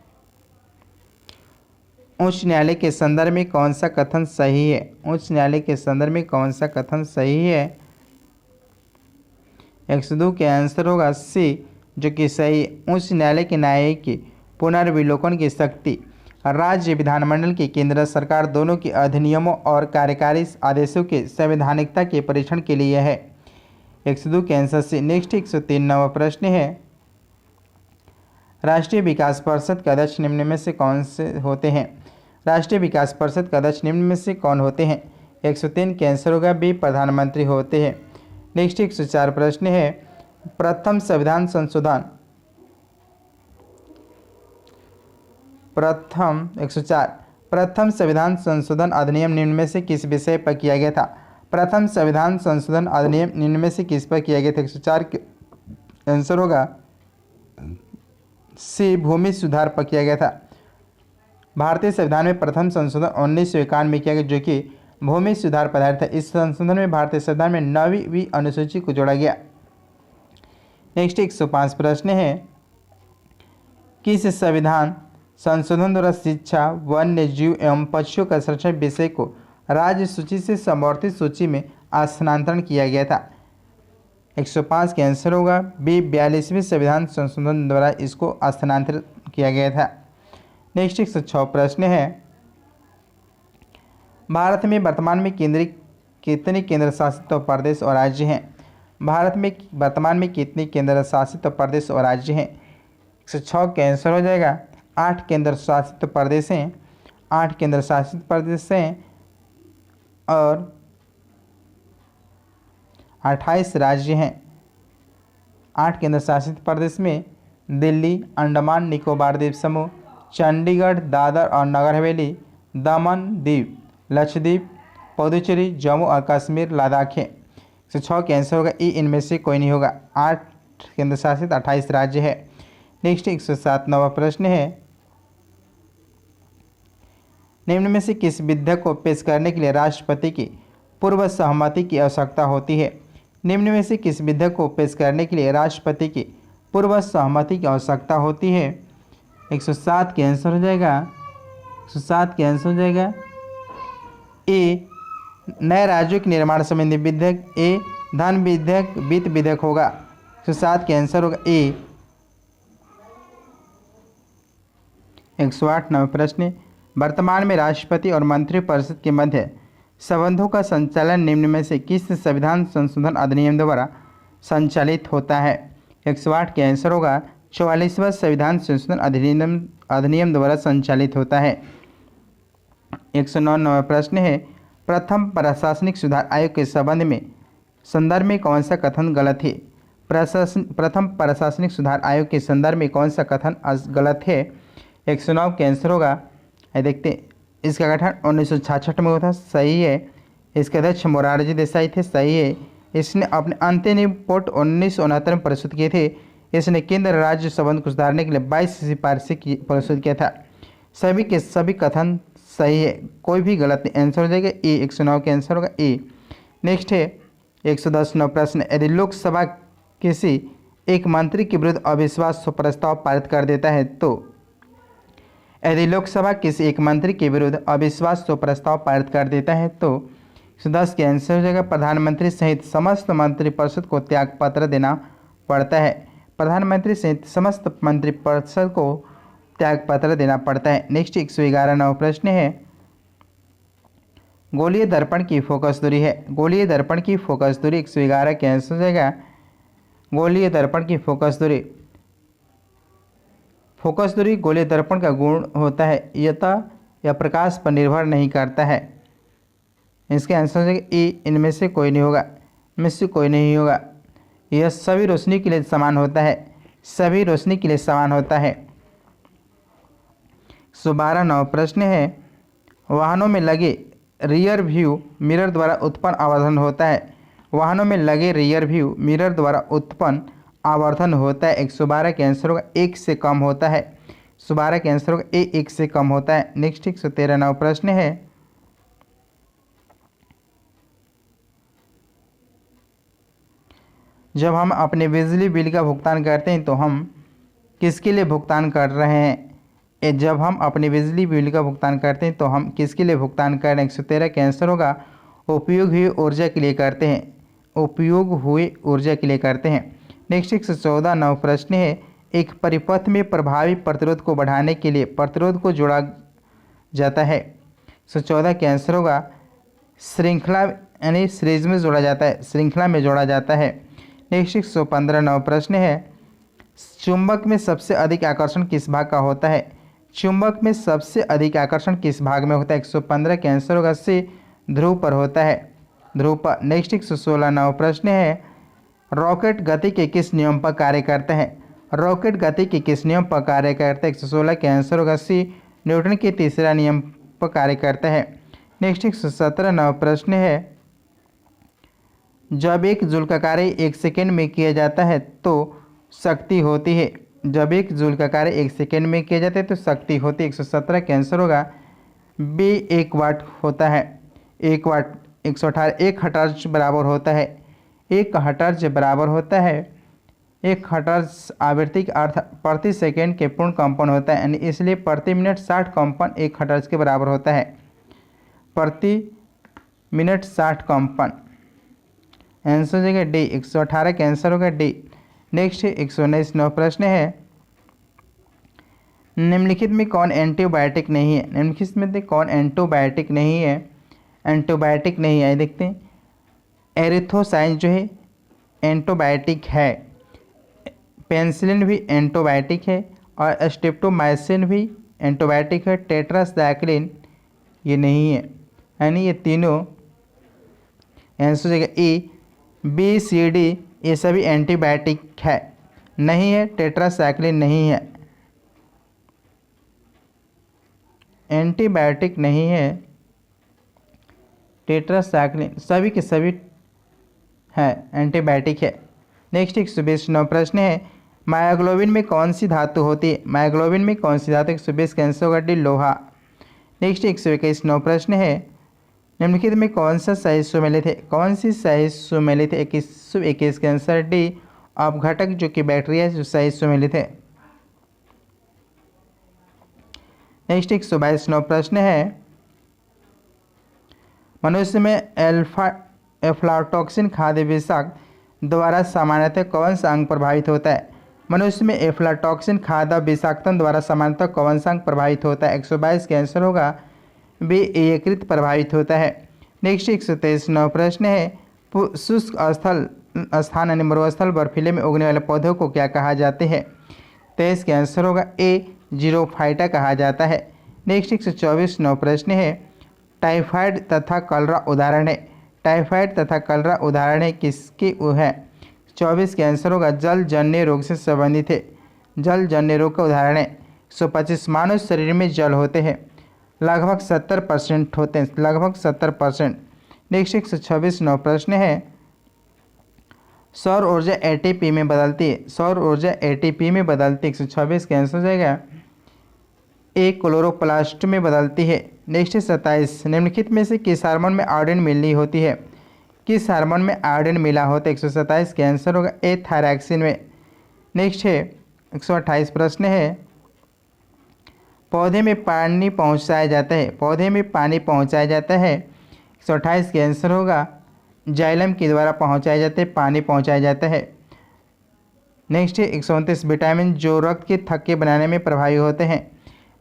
उच्च न्यायालय के संदर्भ में कौन सा कथन सही है? उच्च न्यायालय के संदर्भ में कौन सा कथन सही है? 102 के आंसर होगा सी, जो कि सही है। उच्च न्यायालय के न्याय की पुनर्विलोकन की शक्ति राज्य विधानमंडल की केंद्र सरकार दोनों के अधिनियमों और कार्यकारी आदेशों के संवैधानिकता के परीक्षण के लिए है। 102 के आंसर सी। नेक्स्ट 103वां प्रश्न है, राष्ट्रीय विकास परिषद के अध्यक्ष निम्न में से कौन से होते हैं? राष्ट्रीय विकास परिषद का अध्यक्ष निम्न में से कौन होते हैं? 103 के आंसर होगा बी, प्रधानमंत्री होते हैं। नेक्स्ट 104 प्रश्न है, प्रथम संविधान संशोधन 104 प्रथम संविधान संशोधन अधिनियम निम्न में से किस विषय पर किया गया था? प्रथम संविधान संशोधन अधिनियम निम्न में से किस पर किया गया था? 104 के आंसर होगा सी, भूमि सुधार पर किया गया था। भारतीय संविधान में प्रथम संशोधन 1951 में किया गया, जो कि भूमि सुधार पर आधारित था। इस संशोधन में भारतीय संविधान में 9वीं अनुसूची को जोड़ा गया। नेक्स्ट 105 प्रश्न है, किस संविधान संशोधन द्वारा शिक्षा, वन्य जीव एवं पक्षियों का संरक्षण विषय को राज्य सूची से समवर्ती सूची में स्थानांतरण किया गया था? 105 का आंसर होगा बी, 42वें संविधान संशोधन द्वारा इसको स्थानांतरित किया गया था। नेक्स्ट 106 प्रश्न है, भारत में वर्तमान में कितने केंद्र शासित प्रदेश और राज्य हैं? भारत में वर्तमान में कितने केंद्र शासित प्रदेश और राज्य हैं? 106 का आंसर हो जाएगा 8 केंद्र शासित प्रदेश हैं, 8 केंद्र शासित प्रदेश हैं और 28 राज्य हैं। 8 केंद्र शासित प्रदेश में दिल्ली, अंडमान निकोबार द्वीप समूह, चंडीगढ़, दादर और नगर हवेली, दमन दीव, लक्षद्वीप, पुदुचेरी, जम्मू और कश्मीर, लद्दाख है। 106 का आंसर होगा ई, इनमें से कोई नहीं होगा। 8 केंद्र शासित 28 राज्य है। नेक्स्ट 107वां प्रश्न है, निम्न में से किस विधेयक को पेश करने के लिए राष्ट्रपति की पूर्व सहमति की आवश्यकता होती है? निम्न में से किस विधेयक को पेश करने के लिए राष्ट्रपति की पूर्व सहमति की आवश्यकता होती है? 107 के आंसर हो जाएगा 107 के आंसर हो जाएगा ए, नए राज्यों के निर्माण संबंधी विधेयक, ए धन विधेयक, वित्त विधेयक होगा। 107 के आंसर होगा ए। 108वां प्रश्न, वर्तमान में राष्ट्रपति और मंत्रिपरिषद के मध्य संबंधों का संचालन निम्न में से किस संविधान संशोधन अधिनियम द्वारा संचालित होता है? 108 के आंसर होगा 44वां संविधान संशोधन अधिनियम द्वारा संचालित होता है। 109वां प्रश्न है, प्रथम प्रशासनिक सुधार आयोग के संदर्भ में कौन सा कथन गलत है? प्रथम प्रशासनिक सुधार आयोग के संदर्भ में कौन सा कथन गलत है? 109 के आंसर होगा, देखते हैं, इसका गठन 1966 में हुआ था, सही है। इसके अध्यक्ष मोरारजी देसाई थे, सही है। इसने अपने अंतिम रिपोर्ट 1969 में प्रस्तुत किए थे। इसने केंद्र राज्य संबंध को सुधारने के लिए 22 सिफारिशें प्रस्तुत किया था। सभी के सभी कथन सही है, कोई भी गलत नहीं। आंसर हो जाएगा ए। 109 के आंसर होगा ए। नेक्स्ट है 110वां प्रश्न, यदि लोकसभा किसी एक मंत्री के विरुद्ध अविश्वास प्रस्ताव पारित कर देता है तो? यदि लोकसभा किसी एक मंत्री के विरुद्ध अविश्वास प्रस्ताव पारित कर देता है तो 110 के आंसर हो जाएगा प्रधानमंत्री सहित समस्त मंत्रिपरिषद को त्यागपत्र देना पड़ता है। प्रधानमंत्री सहित समस्त मंत्रिपरिषद को त्यागपत्र देना पड़ता है। नेक्स्ट 111वां प्रश्न है, गोलीय दर्पण की फोकस दूरी है। गोलीय दर्पण की फोकस दूरी 111 के आंसर हो जाएगा गोलीय दर्पण की फोकस दूरी गोलीय दर्पण का गुण होता है, यह प्रकाश पर निर्भर नहीं करता है। इसके आंसर हो जाएगा ए। इनमें से कोई नहीं होगा, इनमें से कोई नहीं होगा। यह सभी रोशनी के लिए समान होता है, सभी रोशनी के लिए समान होता है। 112वां प्रश्न है, वाहनों में लगे रियर व्यू मिरर द्वारा उत्पन्न आवर्धन होता है। वाहनों में लगे रियर व्यू मिरर द्वारा उत्पन्न आवर्धन होता है। 112 के आंसर होगा 1 से कम होता है। 112 के आंसर होगा ए, 1 से कम होता है। नेक्स्ट 113वां प्रश्न है, जब हम अपने बिजली बिल का भुगतान करते हैं तो हम किसके लिए भुगतान कर रहे हैं? जब हम अपने बिजली बिल का भुगतान करते हैं तो हम किसके लिए भुगतान कर रहे हैं? 113 के आंसर होगा उपयोग हुई ऊर्जा के लिए करते हैं, उपयोग हुए ऊर्जा के लिए करते हैं। नेक्स्ट 114वां प्रश्न है, एक परिपथ में प्रभावी प्रतिरोध को बढ़ाने के लिए प्रतिरोध को जोड़ा जाता है। 114 के आंसर होगा श्रृंखला यानी सीरीज में जोड़ा जाता है, श्रृंखला में जोड़ा जाता है। नेक्स्ट 115वां प्रश्न है, चुंबक में सबसे अधिक आकर्षण किस भाग का होता है? चुंबक में सबसे अधिक आकर्षण किस भाग में होता है? 115 के आंसर होगा सी, ध्रुव पर होता है, ध्रुव पर। नेक्स्ट 116वां प्रश्न है, रॉकेट गति के किस नियम पर कार्य करता है? रॉकेट गति के किस नियम पर कार्य करता है? 116 के आंसर होगा सी, न्यूटन के तीसरा नियम पर कार्य करता है। नेक्स्ट 117वां प्रश्न है, जब एक जूल का कार्य 1 सेकेंड में किया जाता है तो शक्ति होती है। जब एक जूल का कार्य 1 सेकेंड में किया जाता है तो शक्ति होती है। 117 के आंसर होगा बी, 1 वाट होता है, 1 वाट। 118 1 हर्ट्ज बराबर होता है, 1 हर्ट्ज बराबर होता है, 1 हर्ट्ज आवृत्ति का अर्थ प्रति सेकेंड के पूर्ण कंपन होता है, यानी इसलिए प्रति मिनट 60 कंपन 1 हर्ट्ज के बराबर होता है, प्रति मिनट 60 कंपन। आंसर हो जाएगा डी। 118 का आंसर होगा डी। नेक्स्ट 119वां प्रश्न है, निम्नलिखित में कौन एंटीबायोटिक नहीं है? निम्नलिखित में कौन एंटीबायोटिक नहीं है? एंटीबायोटिक नहीं है, देखते हैं। एरिथ्रोसाइन जो है एंटीबायोटिक है, पेनिसिलिन भी एंटीबायोटिक है और स्ट्रेप्टोमाइसिन भी एंटीबायोटिक है। टेट्रासाइक्लिन ये नहीं है, यानी ये तीनों आंसर हो जाएगा ए, बी, सी, डी ये सभी एंटीबायोटिक है, नहीं है। टेट्रासाइक्लिन नहीं है, एंटीबायोटिक नहीं है। टेट्रासाइक्लिन सभी के सभी है, एंटीबायोटिक है। नेक्स्ट 120वां प्रश्न है, मायोग्लोबिन में कौन सी धातु होती है? मायोग्लोबिन में कौन सी धातु? 120 का आंसर होगा डी, लोहा। नेक्स्ट 121वां प्रश्न है, निम्नलिखित में कौन सा सही सुमेलित है? कौन सी सही सुमेलित है? 121 का आंसर डी, अपघटक जो कि बैक्टीरिया जो सही सुमेलित है। नेक्स्ट 122वां प्रश्न है, मनुष्य में एफ्लाटॉक्सिन खाद्य विषाक्त द्वारा सामान्यतः कौन सा अंग प्रभावित होता है? मनुष्य में एफ्लाटॉक्सिन खाद्य विषाक्तन द्वारा सामान्यतः कौन सा अंग प्रभावित होता है? 122 का आंसर होगा बी, यकृत प्रभावित होता है। नेक्स्ट 123 नौ प्रश्न है, शुष्क स्थान यानी मरुस्थल बर्फीले में उगने वाले पौधों को क्या कहा जाते हैं? 23 का आंसर होगा ए, जीरोफाइटा कहा जाता है। नेक्स्ट 124 नौ प्रश्न है, टाइफाइड तथा कलरा उदाहरण है। टाइफाइड तथा कलरा उदाहरण है किसके वो है? 24 का आंसर होगा जल जन्य रोग से संबंधित है। जल जन्य रोग का उदाहरण है। 125 मानव शरीर में जल होते हैं, लगभग 70% होते हैं, लगभग 70%। नेक्स्ट 126 नौ प्रश्न है, सौर ऊर्जा एटीपी में बदलती है। सौर ऊर्जा एटीपी में बदलती है। 126 का आंसर हो जाएगा ए, क्लोरोप्लास्ट में बदलती है। नेक्स्ट 27 निम्नलिखित में से किस हार्मोन में आयोडीन मिलनी होती है? किस हार्मोन में आयोडीन मिला होता है? 127 का आंसर होगा ए, थायरॉक्सिन में। नेक्स्ट है 128 प्रश्न है, पौधे में पानी पहुंचाया जाता है। पौधे में पानी पहुंचाया जाता है। 128 का आंसर होगा जाइलम के द्वारा पहुंचाया जाता है, पानी पहुंचाया जाता है। नेक्स्ट है 129 विटामिन जो रक्त के थक्के बनाने में प्रभावी होते हैं।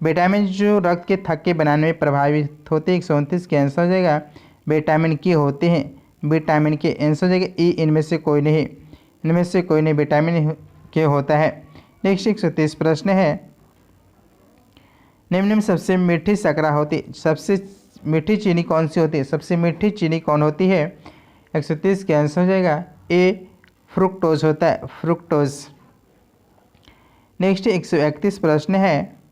विटामिन जो रक्त के थक्के बनाने में प्रभावित होते हैं। 129 के आंसर हो जाएगा विटामिन के होते हैं। विटामिन के आंसर हो जाएगा ई, इनमें से कोई नहीं, इनमें से कोई नहीं विटामिन के होता है। नेक्स्ट 130 प्रश्न है, निम्न में सबसे मीठी शकरा होती है। सबसे मीठी चीनी कौन सी होती है? सबसे मीठी चीनी कौन होती है? 130 का आंसर हो जाएगा ए, फ्रुक्टोज होता है, फ्रुक्टोज। नेक्स्ट 131 प्रश्न है,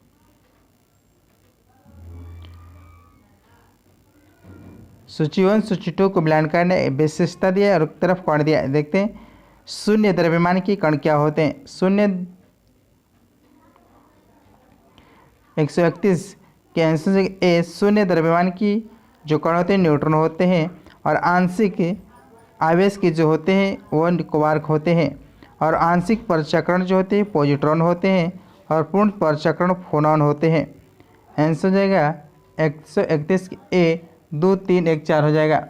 सूची 1 सूची 2 को मिलान करने विशेषता दिया और तरफ कौन दिया? देखते हैं, शून्य द्रव्यमान के कण क्या होते हैं? शून्य 131 के आंसर ए, शून्य द्रव्यमान की जो कण होते हैं न्यूट्रॉन होते हैं, और आंशिक आवेश के जो होते हैं वो क्वार्क होते हैं, और आंशिक परचक्रण जो होते हैं पॉजिट्रॉन होते हैं, और पूर्ण परचक्रण फोनॉन होते हैं। आंसर हो जाएगा 131 ए, 2 3 1 4 हो जाएगा।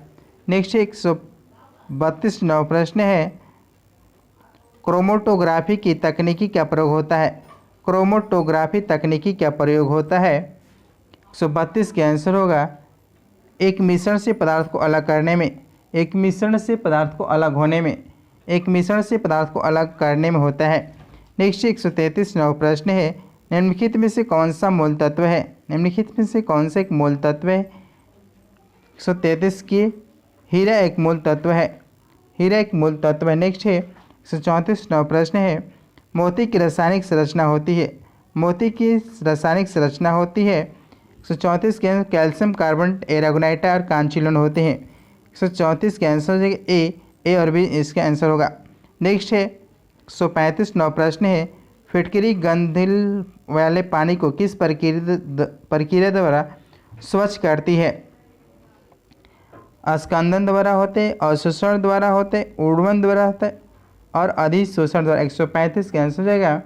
नेक्स्ट 132 नौ प्रश्न है, क्रोमेटोग्राफी की तकनीकी क्या प्रयोग होता है? क्रोमेटोग्राफी तकनीकी क्या प्रयोग होता है? 132 के आंसर होगा एक मिश्रण से पदार्थ को अलग करने में, एक मिश्रण से पदार्थ को अलग होने में, एक मिश्रण से पदार्थ को अलग करने में होता है। नेक्स्ट 133 नौ प्रश्न है, निम्नलिखित में से कौन सा मूल तत्व है? निम्नलिखित में से कौन सा एक मूल तत्व है? 133 की हीरा एक मूल तत्व है, हीरा एक मूल तत्व है। नेक्स्ट है 134 नौ प्रश्न है, मोती की रासायनिक संरचना होती है। मोती की रासायनिक संरचना होती है। 134 के आंसर कैल्शियम कार्बोनेट, एरागोनाइटा और कांचीलोन होते हैं। 134 के आंसर हो जाएगा ए और बी इसका आंसर होगा। नेक्स्ट है 135 नौ प्रश्न है, फिटकरी गंधिल वाले पानी को किस प्रक्रिया द्वारा स्वच्छ करती है? स्कंदन द्वारा होते, अवशोषण द्वारा होते, ऊर्ध्वन द्वारा होता है, और अधिशोषण द्वारा। 135 का आंसर हो जाएगा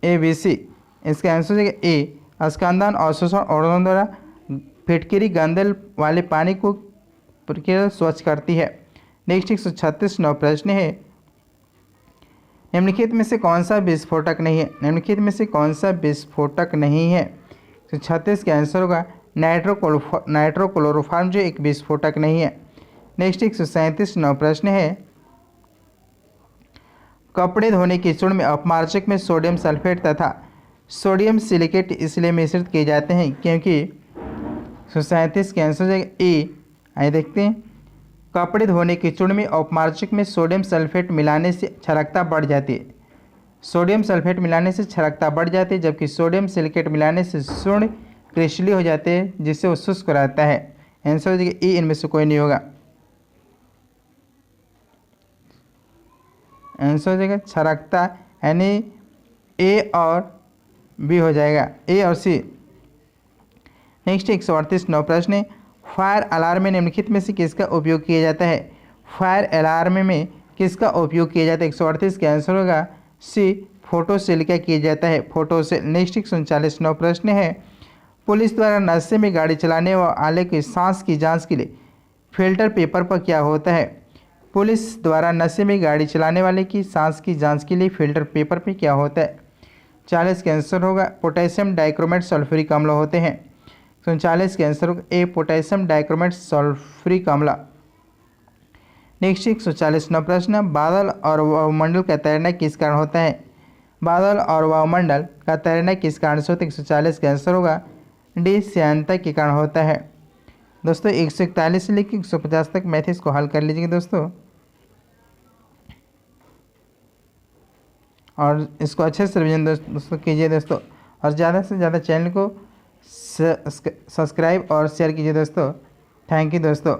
ए बी सी, इसका आंसर हो जाएगा ए, स्कंदन अवशोषण ऊर्ध्वन द्वारा फिटकरी गंधल वाले पानी को प्रक्रिया स्वच्छ करती है। नेक्स्ट 136 नौ प्रश्न है, निम्नलिखित में से कौन सा विस्फोटक नहीं है? निम्नलिखित में से कौन सा विस्फोटक नहीं है? 136 का आंसर होगा नाइट्रोक्लोरोफॉर्म जो एक विस्फोटक नहीं है। नेक्स्ट 137 नौ प्रश्न है, कपड़े धोने के चूर्ण में अपमार्जक में सोडियम सल्फेट तथा सोडियम सिलिकेट इसलिए मिश्रित किए जाते हैं क्योंकि 137 के आंसर हो जाएगा ए। आइए देखते हैं, कपड़े धोने के चूर्ण में अपमार्जक में सोडियम सल्फेट मिलाने से क्षारकता बढ़ जाती है। सोडियम सल्फेट मिलाने से क्षारकता बढ़ जाती है, जबकि सोडियम सिलिकेट मिलाने से चूर्ण क्रिस्टलीय हो जाते हैं जिससे वो शुष्क रहता है। आंसर हो जाएगा ई, इनमें से कोई नहीं होगा। आंसर हो जाएगा क्षारकता, यानी ए और बी हो जाएगा, ए और सी। नेक्स्ट 138 नौ प्रश्न, फायर अलार्म में निम्नलिखित में से किसका उपयोग किया जाता है? फायर अलार्म में किसका उपयोग किया जाता है? 138 का आंसर होगा सी, फोटोसिलिका किया जाता है, फोटोसेल। नेक्स्ट 139 नौ प्रश्न है, पुलिस द्वारा नशे में गाड़ी चलाने व आले के सांस की जांच के लिए फिल्टर पेपर पर क्या होता है? पुलिस द्वारा नशे में गाड़ी चलाने वाले की सांस की जांच के लिए फिल्टर पेपर पे क्या होता है? 40 का आंसर होगा पोटेशियम डाइक्रोमेट सल्फ्यूरिक अम्ल होते हैं। 39 का आंसर होगा ए पोटेशियम डाइक्रोमेट सल्फ्यूरिक अम्ल। नेक्स्ट 140वां प्रश्न, बादल और वायुमंडल का तैरना किस कारण होता है? बादल और वायुमंडल का तैरना किस कारण से होता है? 140 का आंसर होगा डी श्यानता के कारण होता है। दोस्तों 141 से लेकर 150 तक मैथ इसको हल कर लीजिएगा दोस्तों, और इसको अच्छे से रिवीजन दोस्तों कीजिए दोस्तों, और ज़्यादा से ज़्यादा चैनल को सब्सक्राइब और शेयर कीजिए दोस्तों। थैंक यू दोस्तों।